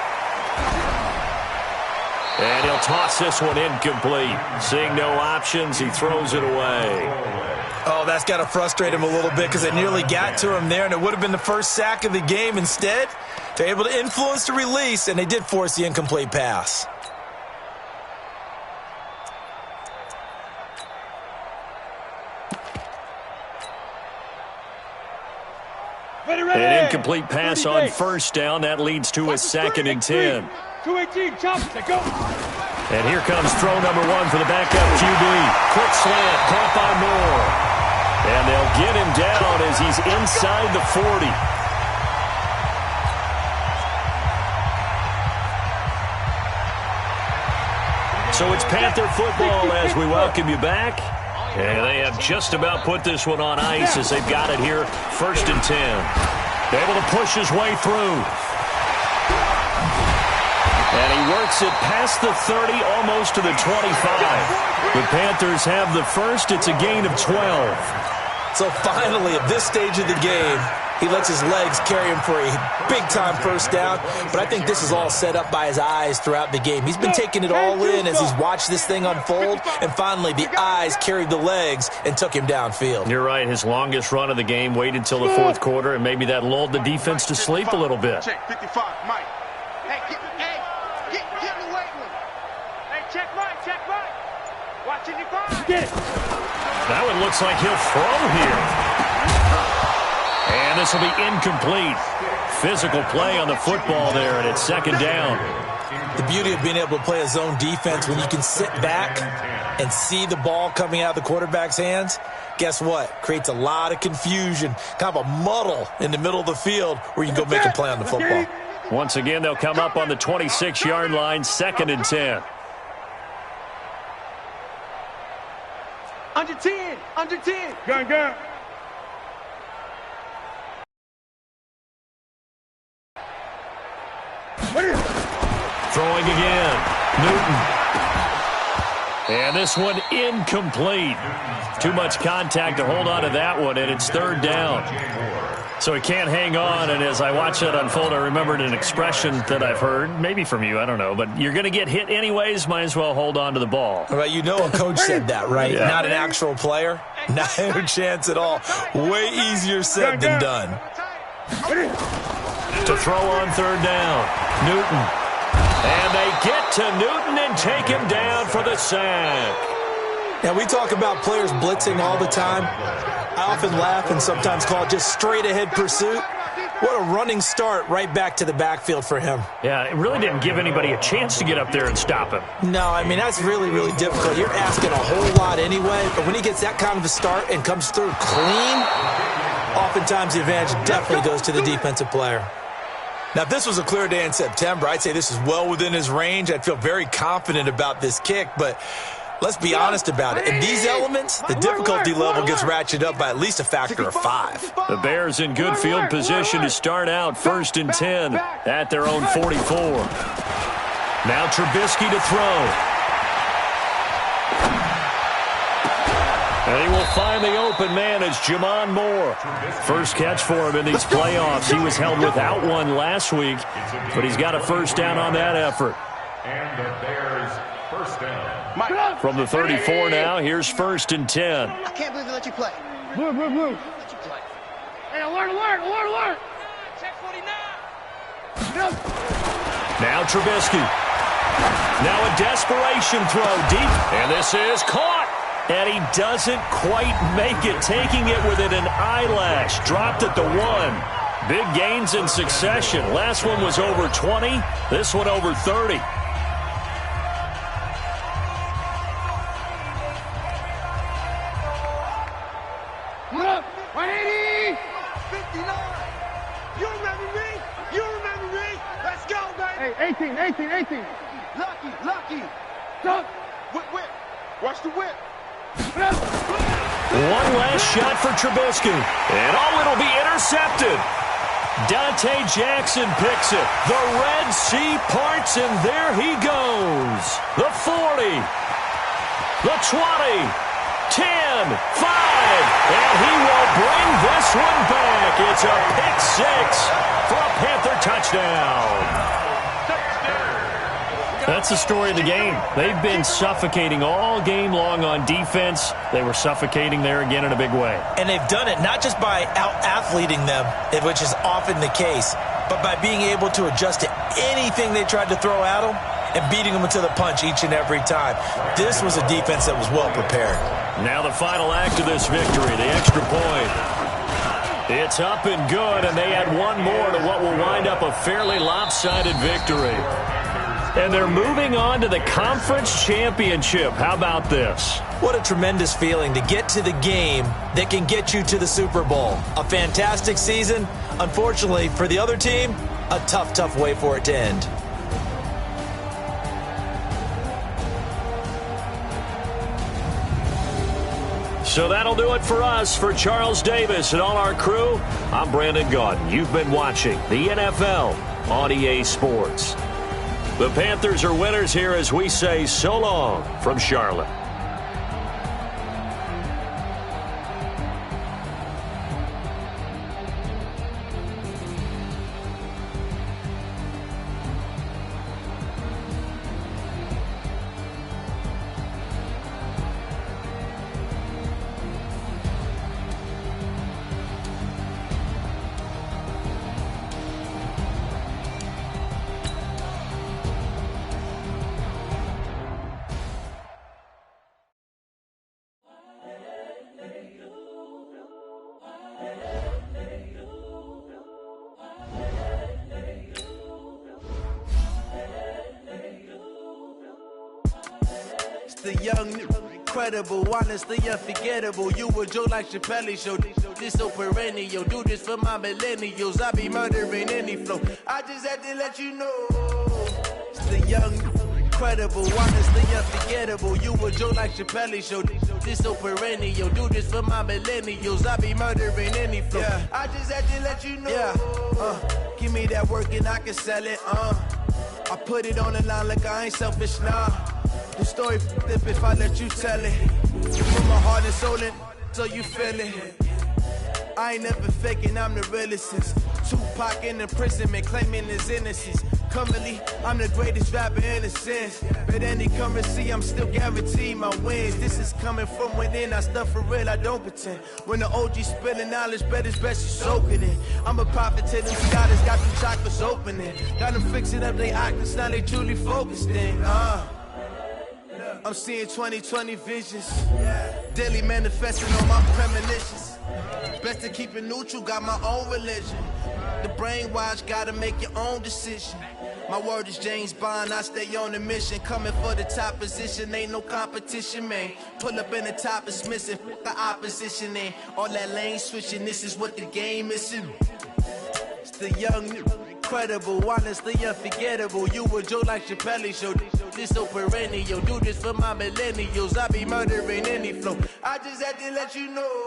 Speaker 1: And he'll toss this one incomplete. Seeing no options, he throws it away.
Speaker 4: Oh, that's got to frustrate him a little bit because they nearly got to him there, and it would have been the first sack of the game. Instead, they're able to influence the release, and they did force the incomplete pass.
Speaker 1: An incomplete pass on 1st down. That leads to a 2nd and 10.
Speaker 2: 218, chop, go.
Speaker 1: And here comes throw number 1 for the backup QB. Quick slant, caught by Moore. And they'll get him down as he's inside the 40. So it's Panther football as we welcome you back. And they have just about put this one on ice as they've got it here, 1st and 10. Able to push his way through. And he works it past the 30, almost to the 25. The Panthers have the first. It's a gain of 12.
Speaker 4: So finally, at this stage of the game, he lets his legs carry him for a big-time 1st down. But I think this is all set up by his eyes throughout the game. He's been taking it all in as he's watched this thing unfold. And finally, the eyes carried the legs and took him downfield.
Speaker 1: You're right. His longest run of the game waited till the 4th quarter, and maybe that lulled the defense to sleep a little bit.
Speaker 3: Check 55, Mike. Hey, get in the weight room.
Speaker 2: Hey, check right. Watching your five.
Speaker 3: Get it.
Speaker 1: That one looks like he'll throw here. And this will be incomplete. Physical play on the football there, and it's 2nd down.
Speaker 4: The beauty of being able to play a zone defense when you can sit back and see the ball coming out of the quarterback's hands, guess what? Creates a lot of confusion, kind of a muddle in the middle of the field where you can go make a play on the football.
Speaker 1: Once again, they'll come up on the 26-yard line, 2nd and 10.
Speaker 3: Under 10. Under 10.
Speaker 2: Gun.
Speaker 1: Throwing again. Newton. And this one incomplete. Too much contact to hold on to that one, and it's 3rd down. So he can't hang on, and as I watch that unfold, I remembered an expression that I've heard, maybe from you, I don't know, but you're going to get hit anyways, might as well hold on to the ball.
Speaker 4: All right, you know a coach said that, right?
Speaker 1: Yeah.
Speaker 4: Not an actual player. Not a chance at all. Way easier said than done.
Speaker 1: To throw on 3rd down. Newton. And they get to Newton and take him down for the sack.
Speaker 4: Now, we talk about players blitzing all the time. I often laugh and sometimes call it just straight-ahead pursuit. What a running start right back to the backfield for him.
Speaker 1: Yeah, it really didn't give anybody a chance to get up there and stop him.
Speaker 4: No, I mean, that's really, really difficult. You're asking a whole lot anyway, but when he gets that kind of a start and comes through clean, oftentimes the advantage definitely goes to the defensive player. Now, if this was a clear day in September, I'd say this is well within his range. I'd feel very confident about this kick, but let's be honest about it. In these elements, the difficulty level gets ratcheted up by at least a factor of 5.
Speaker 1: The Bears in good field position to start out 1st and 10 at their own 44. Now Trubisky to throw. And he will find the open man as Jamon Moore. First catch for him in these playoffs. He was held without one last week, but he's got a 1st down on that effort.
Speaker 5: And the Bears 1st down.
Speaker 1: From the 34 now, here's 1st and 10.
Speaker 3: I can't believe they let you play.
Speaker 2: Blue.
Speaker 3: Let you play.
Speaker 2: Hey, alert. Check 49.
Speaker 1: Now Trubisky. Now a desperation throw deep, and this is caught. And he doesn't quite make it, taking it within an eyelash. Dropped at the 1. Big gains in succession. Last one was over 20. This one over 30.
Speaker 2: What up? 180.
Speaker 3: 59. You remember me? Let's go, baby.
Speaker 2: Hey, 18.
Speaker 3: Lucky.
Speaker 2: Stop.
Speaker 3: Whip. Watch the whip.
Speaker 1: One last shot for Trubisky. And it'll be intercepted. Dante Jackson picks it. The Red Sea parts, and there he goes. The 40, the 20, 10, 5, and he will bring this one back. It's a pick six for a Panther touchdown. That's the story of the game. They've been suffocating all game long on defense. They were suffocating there again in a big way.
Speaker 4: And they've done it not just by out-athleting them, which is often the case, but by being able to adjust to anything they tried to throw at them and beating them to the punch each and every time. This was a defense that was well prepared.
Speaker 1: Now the final act of this victory, the extra point. It's up and good, and they add one more to what will wind up a fairly lopsided victory. And they're moving on to the conference championship. How about this?
Speaker 4: What a tremendous feeling to get to the game that can get you to the Super Bowl. A fantastic season. Unfortunately, for the other team, a tough, tough way for it to end.
Speaker 1: So that'll do it for us. For Charles Davis and all our crew, I'm Brandon Gaudin. You've been watching the NFL on EA Sports. The Panthers are winners here as we say so long from Charlotte.
Speaker 3: The young, incredible, honestly unforgettable. You a Joe like Chappelle show. This so perennial. Do this for my millennials. I be murdering any flow. I just had to let you know. It's the young, incredible, honestly unforgettable. You a Joe like Chappelle show. This so perennial. Do this for my millennials. I be murdering any flow. Yeah. I just had to let you know. Yeah. Give me that work and I can sell it. I put it on the line like I ain't selfish, nah. The story flip if I let you tell it. From my heart and soul and so you feel it. I ain't never faking, I'm the realest since Tupac in imprisonment, claiming his innocence. Currently, I'm the greatest rapper in a sense. But any currency, I'm still guaranteed my wins. This is coming from within, I stuff for real, I don't pretend. When the OG spilling knowledge, bet it's best you soak it in. I'm a prophet to them scholars, got them chakras opening. Got them fixing up they octaves, now they truly focused in. I'm seeing 2020 visions. Daily manifesting on my premonitions. Best to keep it neutral, got my own religion. The brainwash, gotta make your own decision. My word is James Bond, I stay on the mission. Coming for the top position, ain't no competition, man. Pull up in the top is missing, the opposition ain't. All that lane switching, this is what the game is. It's the young, incredible, honestly unforgettable. You a Joe like Chappelle show. This so perennial. Do this for my millennials. I be murdering any flow. I just had to let you know.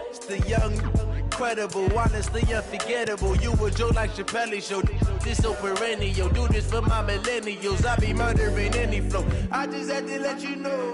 Speaker 3: It's the young, incredible, honestly unforgettable. You a Joe like Chappelle show. This so perennial. Do this for my millennials. I be murdering any flow. I just had to let you know.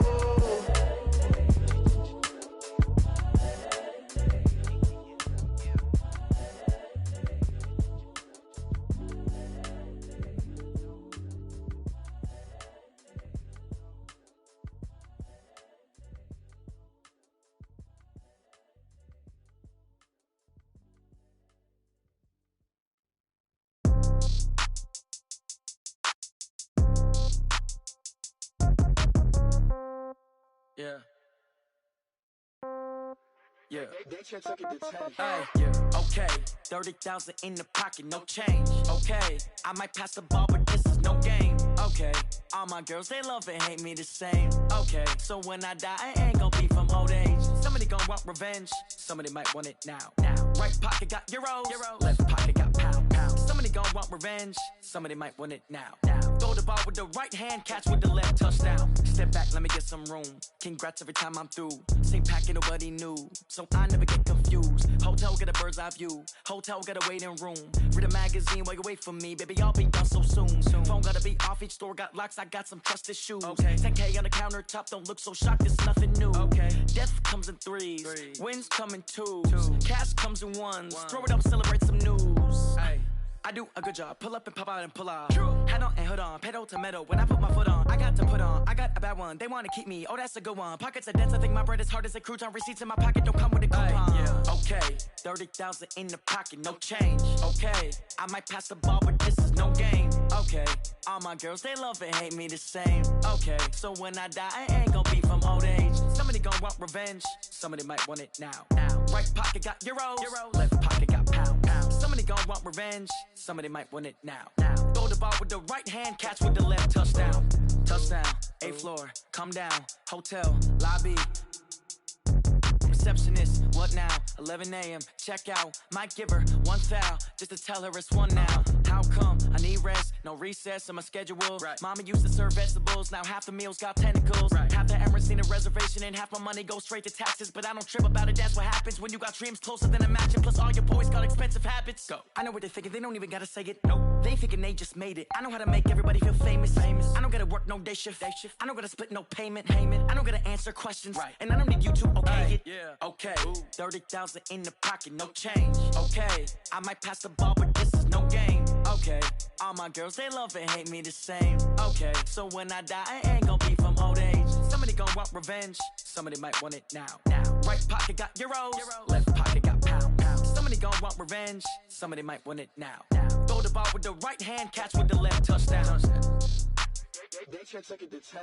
Speaker 6: Yeah. Yeah. Hey, yeah. Okay. 30,000 in the pocket, no change. Okay. I might pass the ball, but this is no game. Okay. All my girls, they love and hate me the same. Okay. So when I die, I ain't gon' be from old age. Somebody gon' want revenge. Somebody might want it now. Right pocket got euros. Left pocket got pound. Somebody Somebody gon' want revenge, somebody might want it now. Throw the ball with the right hand, catch with the left, touchdown. Step back, let me get some room. Congrats every time I'm through. Same pack, ain't nobody new, so I never get confused. Hotel get a bird's eye view. Hotel got a waiting room. Read a magazine while you wait for me, baby. I'll be done so soon. Phone gotta be off. Each store got locks. I got some trusted shoes. 10K on the countertop. Don't look so shocked. It's nothing new. Death comes in threes. Wins come in twos. Cash comes in ones. Throw it up, celebrate some news. I do a good job. Pull up and pop out and pull out. Head on and hood on. Pedal to metal. When I put my foot on, I got to put on. I got a bad one. They want to keep me. Oh, that's a good one. Pockets are dense. I think my bread is hard as a crouton. Receipts in my pocket don't come with a coupon. Okay, 30,000 in the pocket, no change. Okay, I might pass the ball, but this is no game. Okay, all my girls, they love and hate me the same. Okay, so when I die, I ain't gonna be from old age. Somebody gon' want revenge. Somebody might want it now. Right pocket got euros. Left pocket got pounds. Somebody gon' want revenge. Somebody might want it now. Throw the ball with the right hand, catch with the left, touchdown. Touchdown, 8th floor, come down. Hotel, lobby. Receptionist, what now? 11 a.m. check out. Might give her one foul just to tell her it's one now. How come? I need rest, no recess in my schedule. Mama used to serve vegetables, now half the meals got tentacles. Half the Emirates need a reservation and half my money goes straight to taxes. But I don't trip about it, that's what happens when you got dreams closer than a match. Plus all your boys got expensive habits. Go. I know what they're thinking, they don't even gotta say it. Nope. They thinking they just made it. I know how to make everybody feel famous. I don't gotta work no day shift. I don't gotta split no payment. I don't gotta answer questions. And I don't need you to okay it. Okay, 30,000 in the pocket, no change. Okay, I might pass the ball, but this is no game. Okay, all my girls, they love and hate me the same. Okay, so when I die, I ain't gonna be from old age. Somebody gon' want revenge, somebody might want it now. Right pocket got euros, left pocket got pounds. Somebody gon' want revenge, somebody might want it now. Throw the ball with the right hand, catch with the left, touchdown.
Speaker 3: They can't take it to 10.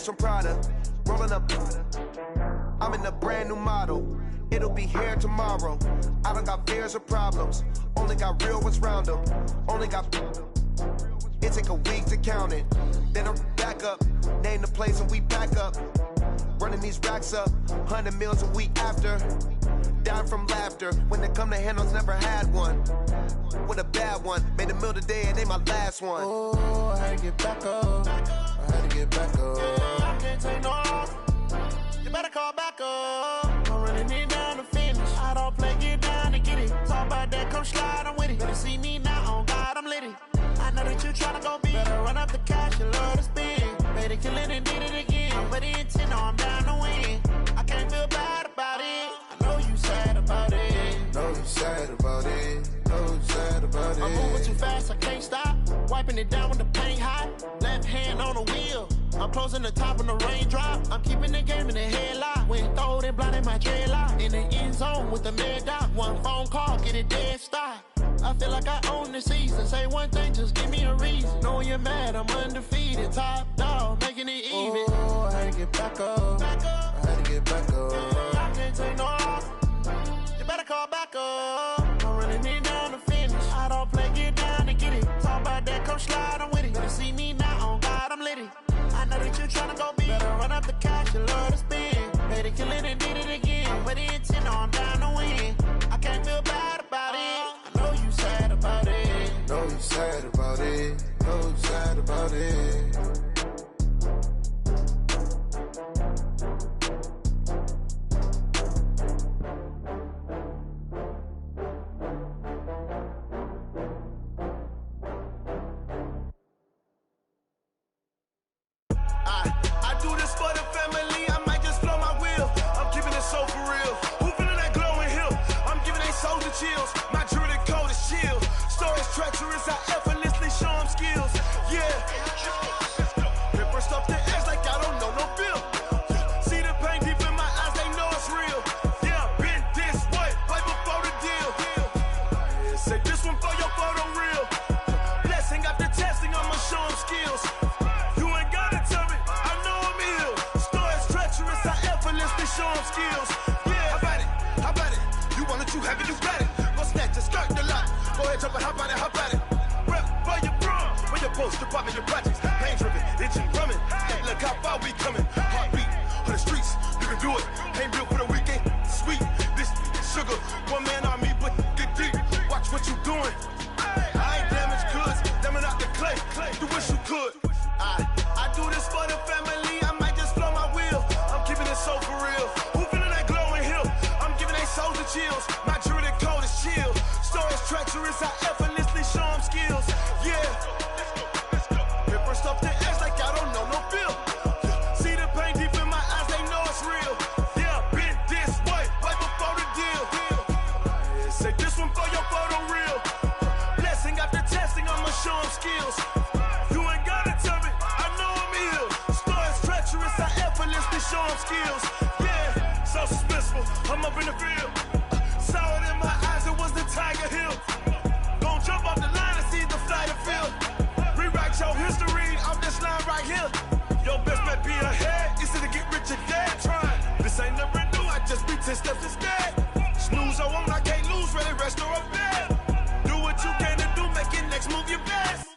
Speaker 7: From Prada, rolling up. I'm in a brand new model. It'll be here tomorrow. I don't got fears or problems. Only got real ones round them. Only got. It take a week to count it. Then I'm back up. Name the place and we back up. Running these racks up. 100 meals a week after. Dying from laughter. When they come to handles, never had one. With a bad one. Made a meal today and ain't my last one.
Speaker 3: Oh, I had to get back up. I had to get back up. I can't take no loss. You better call back up. I'm running it down to finish. I don't play, get down to get it. Talk about that, come slide, I'm with it. Better see me now, on God, I'm lit it. I know that you tryna go big. Better run up the cash, you love to spend. Made it, kill it, and did it again. But the intent, no, I'm down to win. I can't feel bad about it. I know you sad about it.
Speaker 7: Know you sad about it. Know you sad about it.
Speaker 3: I'm moving too fast, I can't stop. Wiping it down with the paint hot. Left hand on the wheel. I'm closing the top when the raindrop. I'm keeping the game in the headlock. When throwed and blinded my dreadlock. In the end zone with the mad dot. One phone call, get it dead stop. I feel like I own the season. Say one thing, just give me a reason. Knowing you're mad, I'm undefeated. Top dog, making it even.
Speaker 7: Oh, I had to get back up. I had to get back up.
Speaker 3: I can't take no loss. You better call back up. I'm running it down to finish. I don't play, get down to get it. Talk about that, come slide, I'm with it. Better see me now, on God, I'm lit it. I know that you tryna go big. Better run up the cash, you love to spend. Made it, kill it, and did it again. But the intent, no, I'm down to win. I can't feel bad about it. I know you sad about it.
Speaker 7: Know you sad about it. Know you sad about it.
Speaker 3: chills. My jewelry cold as chill. Stories treacherous, I effortlessly show them skills. Yeah. Paper stuff the edge like I don't know no bill. See the pain deep in my eyes, they know it's real. Yeah, been this way, right before the deal. Say this one for your photo real. Blessing after testing, I'ma show them skills. You ain't gotta tell me, I know I'm ill. Stories treacherous, I effortlessly show them skills. Yeah, how about it? You want it, you have it, you got it. Go snatch a skirt the lot. Go ahead, jump it, how about it? Rep for your brum, for your post, department, your projects. Pain driven, itching, drumming. Hey, look how far we coming. Heartbeat on the streets, you can do it. Ain't built for the weekend, sweet. This sugar, one man army, but get deep. Watch what you doing. I ain't damaged goods, damn out the clay. You wish you could. I do this for the family. I might just blow my wheel. I'm keeping it so for real. Who feeling that glowing hill? I'm giving they souls the chills. My jewelry cold is chill. Stories treacherous, I effortlessly show them skills. Yeah. Paper stuff the edge like I don't know no bill. See the pain deep in my eyes, they know it's real. Yeah, been this way, right before the deal. Say this one for your photo real. Blessing after testing, I'ma show them skills. You ain't gotta tell me, I know I'm ill. Stories treacherous, I effortlessly show them skills. Yeah, so suspenseful, I'm up in the field. Saw it in my eyes, it was the Tiger Hill. Gon' jump off the line and see the flight of field. Rewrite your history off this line right here. Your best bet be ahead, instead of get rich or dead trying. This ain't never new, I just be 10 steps instead. Snooze or won't, I can't lose, ready, rest or a bed. Do what you can to do, make your next move your best.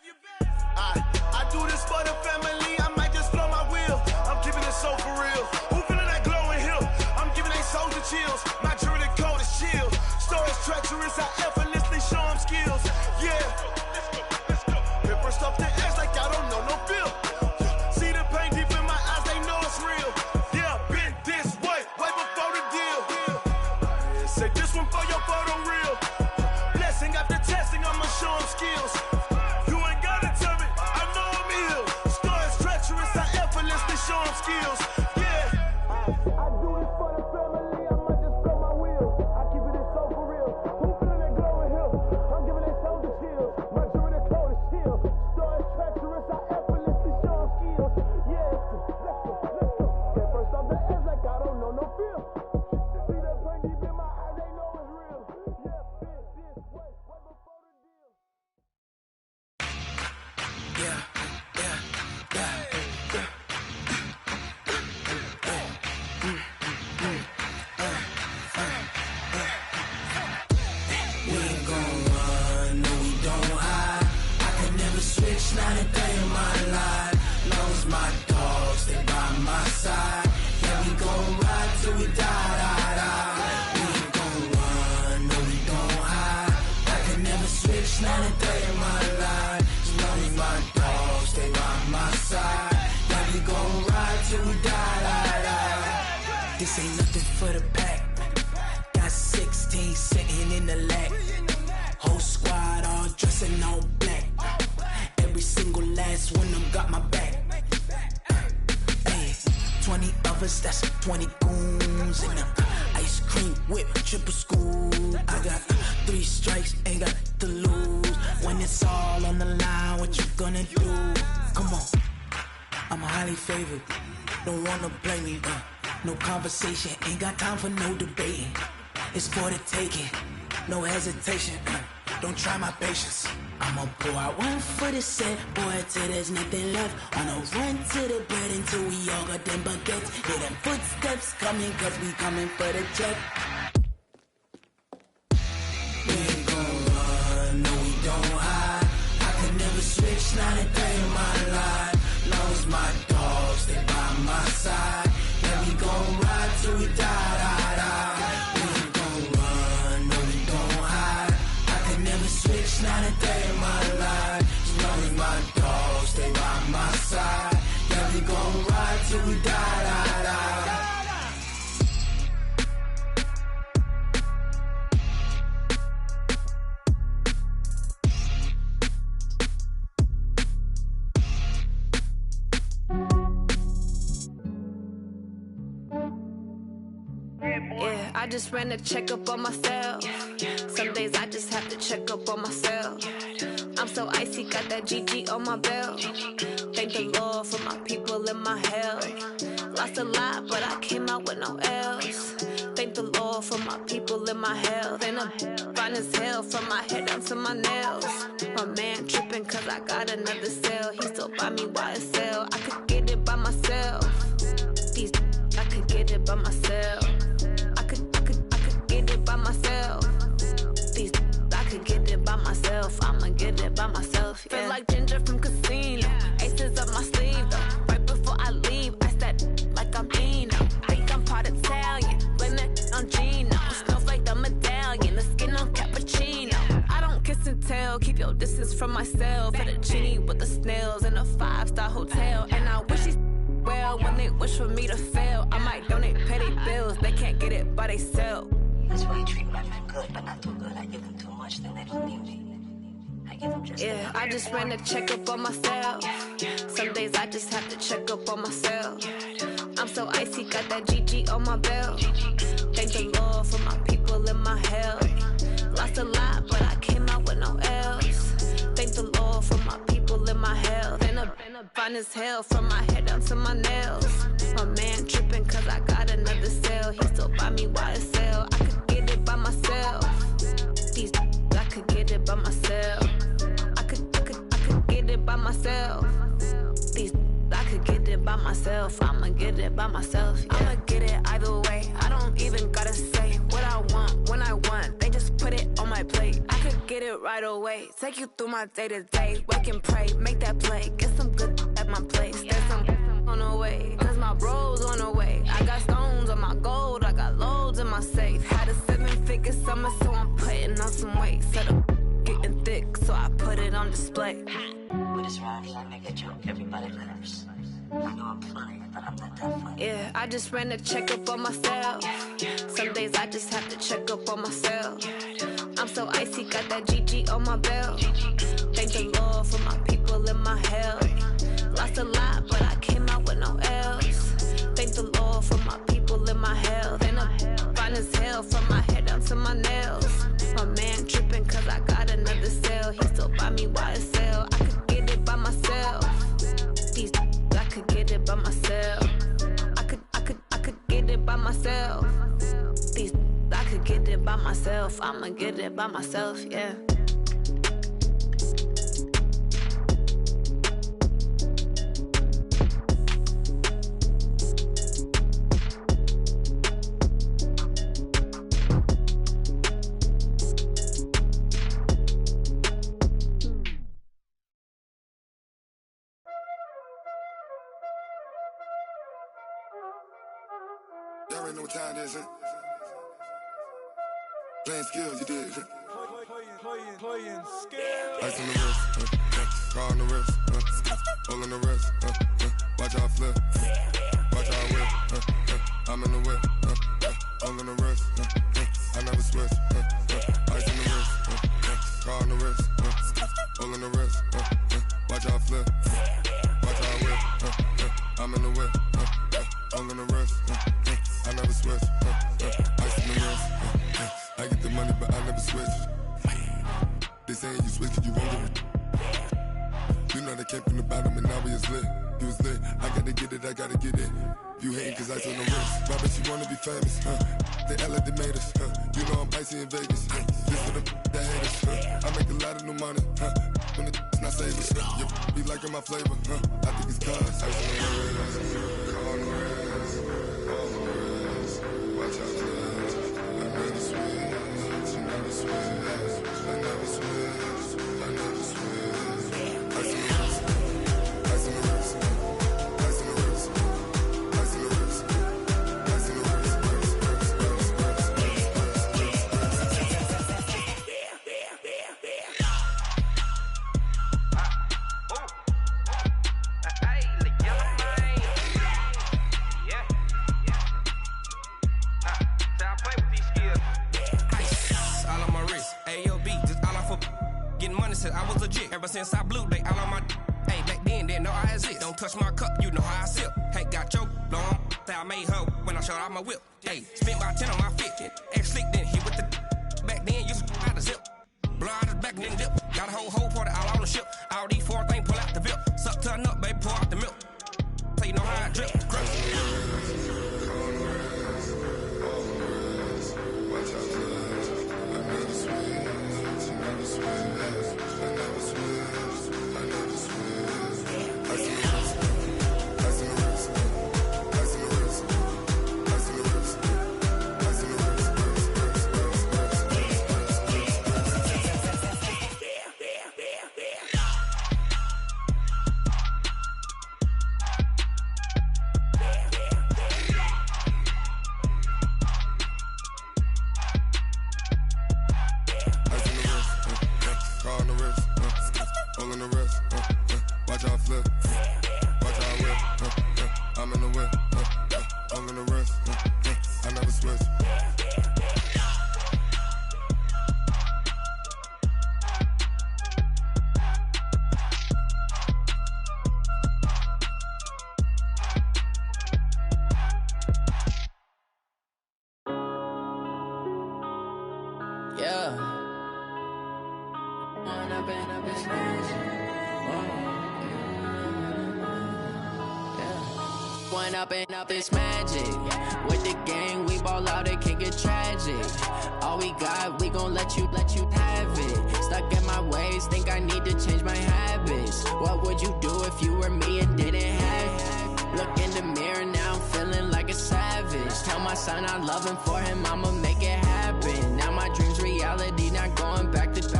Speaker 3: I do this for the family, I might just blow my wheel. I'm keeping it so for real. Who feeling that glowing hill? I'm giving they souls the chills. My jewelry cold is chill. Stories treacherous, I effortlessly show them skills. Yeah. Paper stuff the edge like I don't know no bill. See the pain deep in my eyes, they know it's real. Yeah, been this way, right before the deal. Say this one for your photo real. Blessing after testing, I'ma show them skills. You ain't gotta tell me, I know I'm ill. Stories treacherous, I effortlessly show them skills. Yeah. I do this for the family, I might just blow my wheel. I keep it so for real. Who feeling that glowing hill? I'm giving they souls the chills. My jewelry cold is chill. Stories treacherous, I effortlessly show them skills. Yeah, let's go. Get first off the edge like I don't know no feel. See that pain deep in my eyes, they know it's real. Yeah, been this way, right before the deal.
Speaker 6: Yeah. We ain't gon' run, no we don't hide. I can never switch, not a day in my life. Long as my dogs stay by my side. Yeah, we gon' ride till we die. We ain't gon' run, no we don't hide. I can never switch, not a day in my life. As long as my dogs stay by my side. Yeah, we gon' ride till we die. This ain't nothing for the pack. Got 16 sitting in the lag. Whole squad all dressing all black. Every single last one of them got my back. Hey, 20 of us, that's 20 goons in the ice cream whip, triple scoop. I got 3 strikes, ain't got to lose. When it's all on the line, what you gonna do? Come on, I'm highly favored. Don't wanna blame me. No conversation, ain't got time for no debating. It's for the taking, no hesitation. Don't try my patience. I'ma pour out one for the set, boy, till there's nothing left. On a run to the bread until we all got them baguettes. Hear them footsteps coming, cause we coming for the check. We ain't gon' run, no we don't hide. I can never switch, not a day in my life. Long as my dogs stay by my side. Yeah, we gon' ride till we die. We ain't gon' run, no we don't hide. I can never switch, not a day in my life. As long as my dogs stay by my side. Yeah, we gon' ride till we die.
Speaker 8: Yeah. I just ran a checkup on myself. Some days I just have to check up on myself. I'm so icy, got that GG on my belt. Thank the Lord for my people and my health. Lost a lot, but I came out with no L's. Thank the Lord for my people and my health. And I'm fine as hell from my head down to my nails. My man tripping cause I got another cell. He still buy me YSL. I could get it by myself. These I could get it by myself. I could get it by myself. These I could get it by myself. I'ma get it by myself. Yeah. Feel like Ginger from Casino. Aces up my sleeve though. Right before I leave, I said like I'm Dino. Think I'm part Italian. Blame that on Gino. Smells like the medallion. The skin on cappuccino. I don't kiss and tell. Keep your distance from myself. At a genie with the snails in a 5-star hotel. And I wish he's well when they wish for me to fail. I might donate petty bills. They can't get it by they sell.
Speaker 9: That's why you treat my men good, but not too good. I give them too much, then they don't need me. I give them just enough.
Speaker 8: I just ran a checkup on myself. Some days I just have to check up on myself. I'm so icy, got that GG on my belt. Thank the Lord for my people and my health. Lost a lot, but I came out with no L's. Thank the Lord for my people and my health. And I'm fine as hell from my head down to my nails. My man tripping cause I got another cell. He still buy me YSL. I could get it by myself. These I could get it by myself. I could get it by myself. These I could get it by myself. I'ma get it by myself. Yeah. I'ma get it either way. I don't even gotta say what I want when I want. They just put it on my plate. I could get it right away. Take you through my day to day. Wake and pray, make that play. Get some good at my place. There's some on the way, cause my bro's on the way. I got stones on my gold. I got loads in my safe. Had a 7-figure summer, so I'm putting on some weight. Set up getting thick, so I put it on display.
Speaker 9: With this rhyme, I make a joke, everybody laughs. I know I'm funny, but I'm not that funny.
Speaker 8: Yeah, I just ran a checkup on myself. Some days I just have to check up on myself. I'm so icy, got that GG on my belt. Thank the Lord for my people and my health. Lost a lot, but I came out with no L's. Thank the Lord for my people and my health. And I'm fine as hell from my head down to my nails. My man tripping cause I got another cell. He still buy me YSL. I could get it by myself. These I could get it by myself. I could get it by myself. These I could get it by myself. I'ma get it by myself, yeah.
Speaker 10: Y'all already know what time it is, huh? Playing skills, you did. Playing skills. Ice on the wrist, car on the wrist, hole in the wrist, watch out flip, watch out whip, I'm in the whip, hole in the wrist, I never switch, ice on the wrist, car on the wrist, hole in the wrist, watch out flip, watch out whip, I'm in the whip, hole in the wrist, I never switch, ice in the wrist, I get the money but I never switch. They saying you switch cause you won't get it. You know they came from the bottom and now we is lit. You was lit, I gotta get it, I gotta get it. You hating cause ice on the wrist. Robin, she wanna be famous, They act like they made us, You know I'm icy in Vegas, This for the that hate us, I make a lot of new money, When it's not savers, You be liking my flavor, I think it's cause ice on the wrist, car on the wrist, all on the wrist, watch out for this. I never switch, I never switch, I never switch, I never switch. Ice on the wrist, ice on the wrist, ice on the wrist, ice on the wrist, ice on the wrist,
Speaker 11: I was legit. Ever since I blew, they all on my hey, back then, didn't know I exist. Don't touch my cup, you know how I sip. Hey, got your long, say I made her when I showed off my whip. Hey, spent about 10 on my fit. Act slick, then hit with the back then, used to out the zip. Blow out his back, then dip. Got a whole party all on the ship. All these four things pull out the VIP. Suck to a nut, baby, pour out the milk. So you know how I drip. Crush.
Speaker 12: Up this magic with the gang, we ball out, it can get tragic. All we got, we gon' let you have it. Stuck in my ways, think I need to change my habits. What would you do if you were me and didn't have it? Look in the mirror now, I'm feeling like a savage. Tell my son I love him, for him I'ma make it happen. Now my dreams reality, not going back to.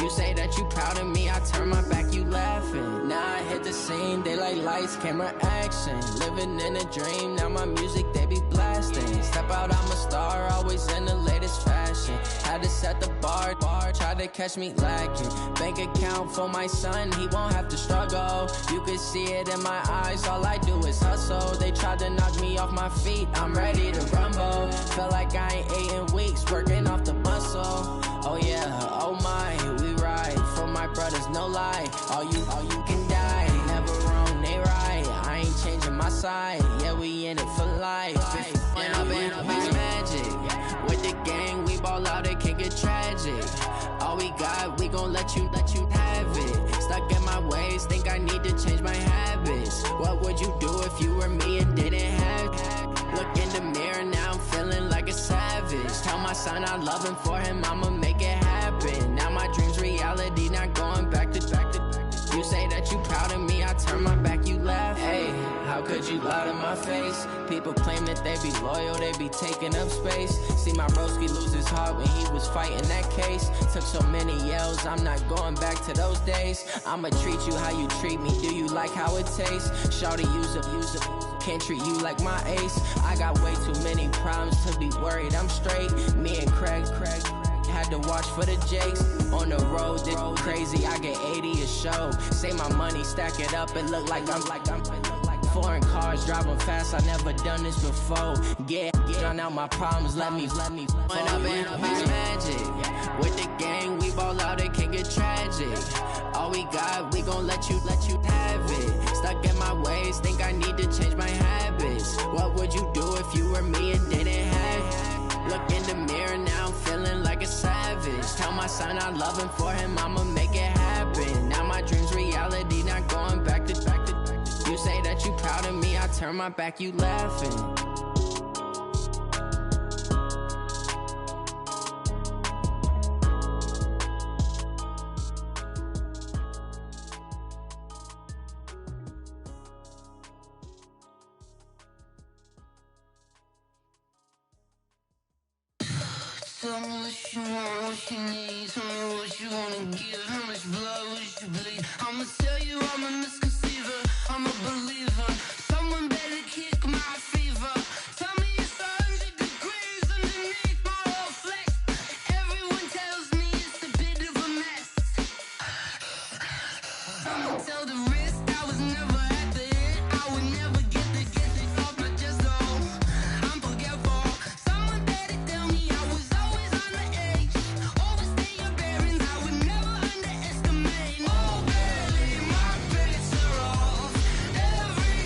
Speaker 12: You say that you proud of me, I turn my back, you laughing. Now I hit the scene, they like lights, camera, action. Living in a dream, now my music, they be blasting. Step out, I'm a star, always in the latest fashion. Had to set the bar, try to catch me lacking. Bank account for my son, he won't have to struggle. You can see it in my eyes, all I do is hustle. They tried to knock me off my feet, I'm ready to rumble. Feel like I ain't ate in weeks, working off the muscle. Oh yeah, oh my, we ride for my brothers, no lie. All you can die, never wrong, they right. I ain't changing my side, yeah, we in it for life. When up in it's magic, with the gang, we ball out, it can get tragic. All we got, we gon' let you have it. Stuck in my ways, think I need to change my habits. What would you do if you were me and didn't have it? Look in the mirror, now I'm feeling like a savage. Tell my son I love him, for him I'ma make it happen. Now my dreams reality, not going back to. You say that you proud of me, I turn my back, you laugh. Hey, how could you lie to my face? People claim that they be loyal, they be taking up space. See my broski lose his heart when he was fighting that case. Took so many yells, I'm not going back to those days. I'ma treat you how you treat me, do you like how it tastes? Shawty, use it, can't treat you like my ace. I got way too many problems to be worried, I'm straight. Me and Craig had to watch for the Jakes. On the road, this crazy, I get 80 a show. Say my money, stack it up, it look like I'm foreign cars, driving fast, I never done this before. Get drown out my problems, let me When up in it's magic. With the gang, we ball out, it can get tragic. All we got, we gon' let you have it. Stuck in my ways, think I need to change my habits. What would you do if you were me and didn't have it? Look in the mirror, now I'm feeling like a savage. Tell my son I love him, for him I'ma make it happen. Now my dreams reality, not going back to. You say that you proud of me, I turn my back, you laughing.
Speaker 13: Tell me what you want, what you need. Tell me what you wanna give. How much blood would you bleed? I'ma tell you I'm a misconceiver. I'm a believer. Someone better kick my fever. Tell me it's 100 degrees underneath my whole flesh. Everyone tells me it's a bit of a mess. I'ma tell the risk I was never at the end. I would never get it off my chest though. I'm forgetful. Someone better tell me I was always on the edge. Overstay your bearings, I would never underestimate. Oh baby, my bets are off. Every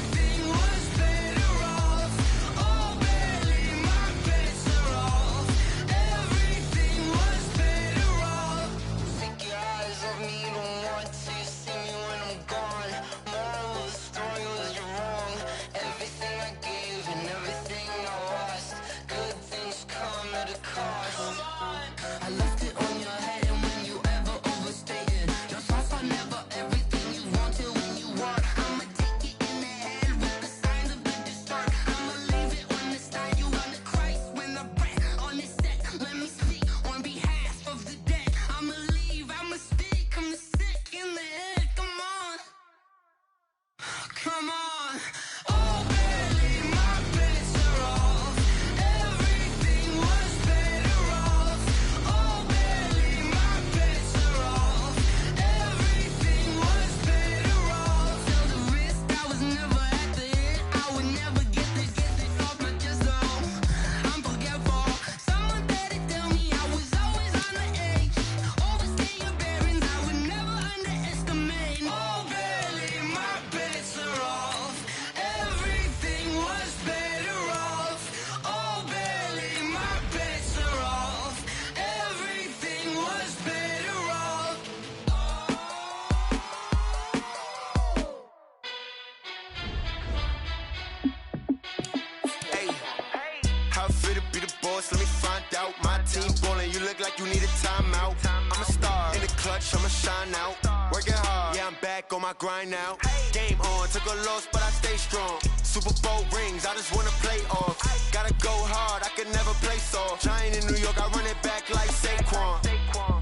Speaker 7: boss, let me find out. My team ballin', you look like you need a timeout. I'm a star, in the clutch, I'ma shine out. Working hard, yeah, I'm back on my grind now. Game on, took a loss, but I stay strong. Super Bowl rings, I just wanna play off. Gotta go hard, I can never play soft. Giant in New York, I run it back like Saquon.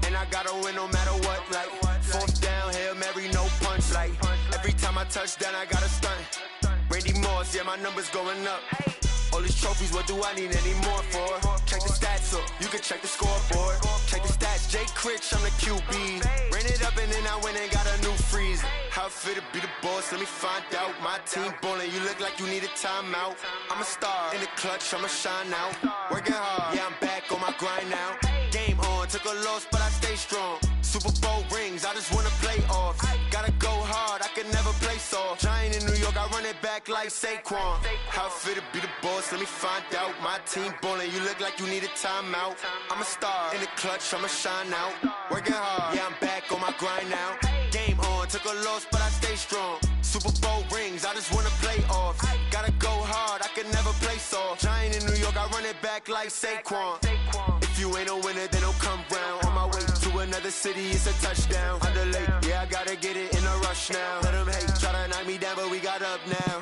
Speaker 7: And I gotta win no matter what, like fourth down, Hail Mary, no punch. Like every time I touch down, I gotta stunt. Randy Moss, yeah, my numbers going up. All these trophies, what do I need any more for? Check the stats up, you can check the scoreboard. Check the stats, Jake Critch, I'm the QB. Ran it up and then I went and got a new freeze. How it feel to be the boss, let me find out. My team ballin', you look like you need a timeout. I'm a star, in the clutch, I'ma shine out. Working hard, yeah, I'm back on my grind now. Game on, took a loss, but I stay strong. Super Bowl rings, I just wanna play off. Gotta go hard, I can never play soft. Giant in New York, I run it back like Saquon. How it feel to be the boss, let me find out. My team ballin', you look like you need a timeout. I'm a star, in the clutch, I'ma shine out. Working hard, yeah, I'm back on my grind now. Game on, took a loss, but I stay strong. Super Bowl rings, I just wanna play off. Gotta go hard, I can never play soft. Giant in New York, I run it back like Saquon. If you ain't a winner, then don't come round. On my way to another city, it's a touchdown. Underlay, yeah, I gotta get it in a rush now. Let them hate, try to knock me down, but we got up now.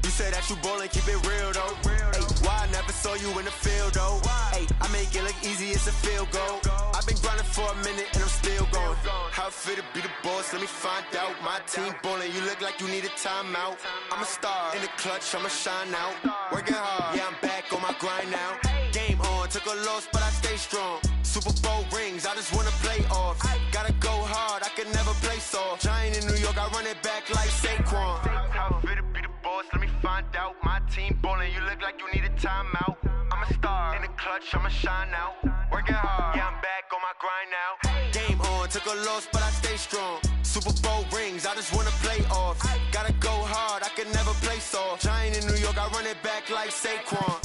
Speaker 7: You say that you ballin', keep it real though. Hey, why I never saw you in the field though? Hey, I make it look easy, it's a field goal. I've been grinding for a minute and I'm still going. How it feel to be the boss, let me find out. My team ballin', you look like you need a timeout. I'm a star, in the clutch, I'ma shine out. Working hard, yeah, I'm back on my grind now. Game on, took a loss, but I stay strong. Super Bowl rings, I just wanna play off. Gotta go hard, I can never play soft. Giant in New York, I run it back like Saquon. How it feel to be the boss, let me find out. My team ballin', you look like you need a timeout. I'm a star, in the clutch, I'ma shine out. Working hard, yeah, I'm back on my grind now. Game on, took a loss, but I stay strong. Super Bowl rings, I just wanna play off. Gotta go hard, I can never play soft. Giant in New York, I run it back like Saquon.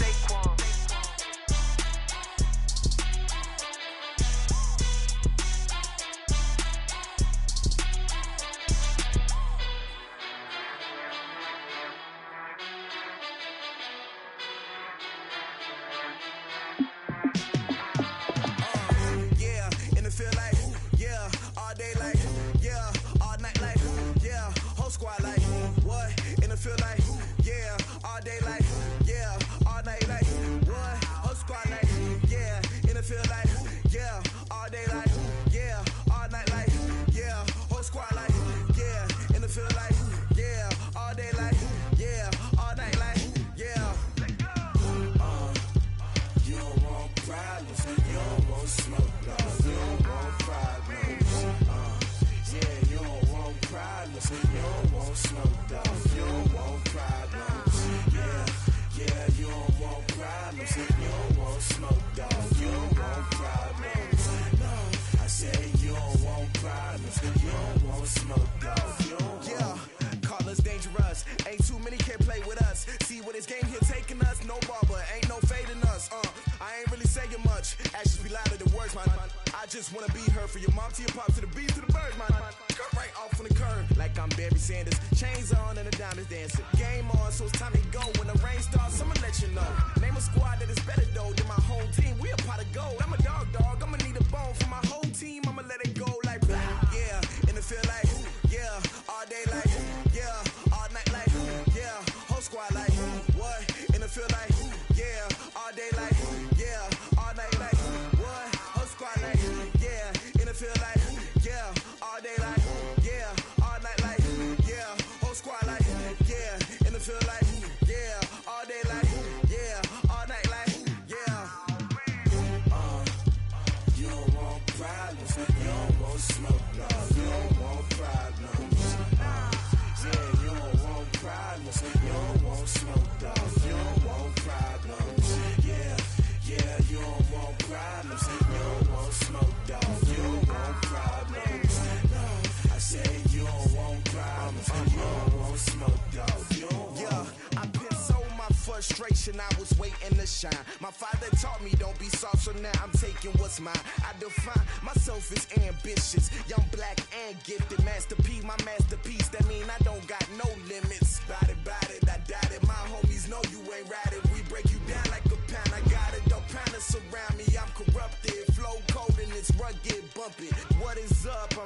Speaker 3: I was waiting to shine. My father taught me don't be soft, so now I'm taking what's mine. I define myself as ambitious, young, black, and gifted. Master P, my masterpiece. That mean I don't got no limits. Bout it, I doubt it. My homies know you ain't ride it. We break you down like a pound. I got it, don't pound it, so stupid. What is up?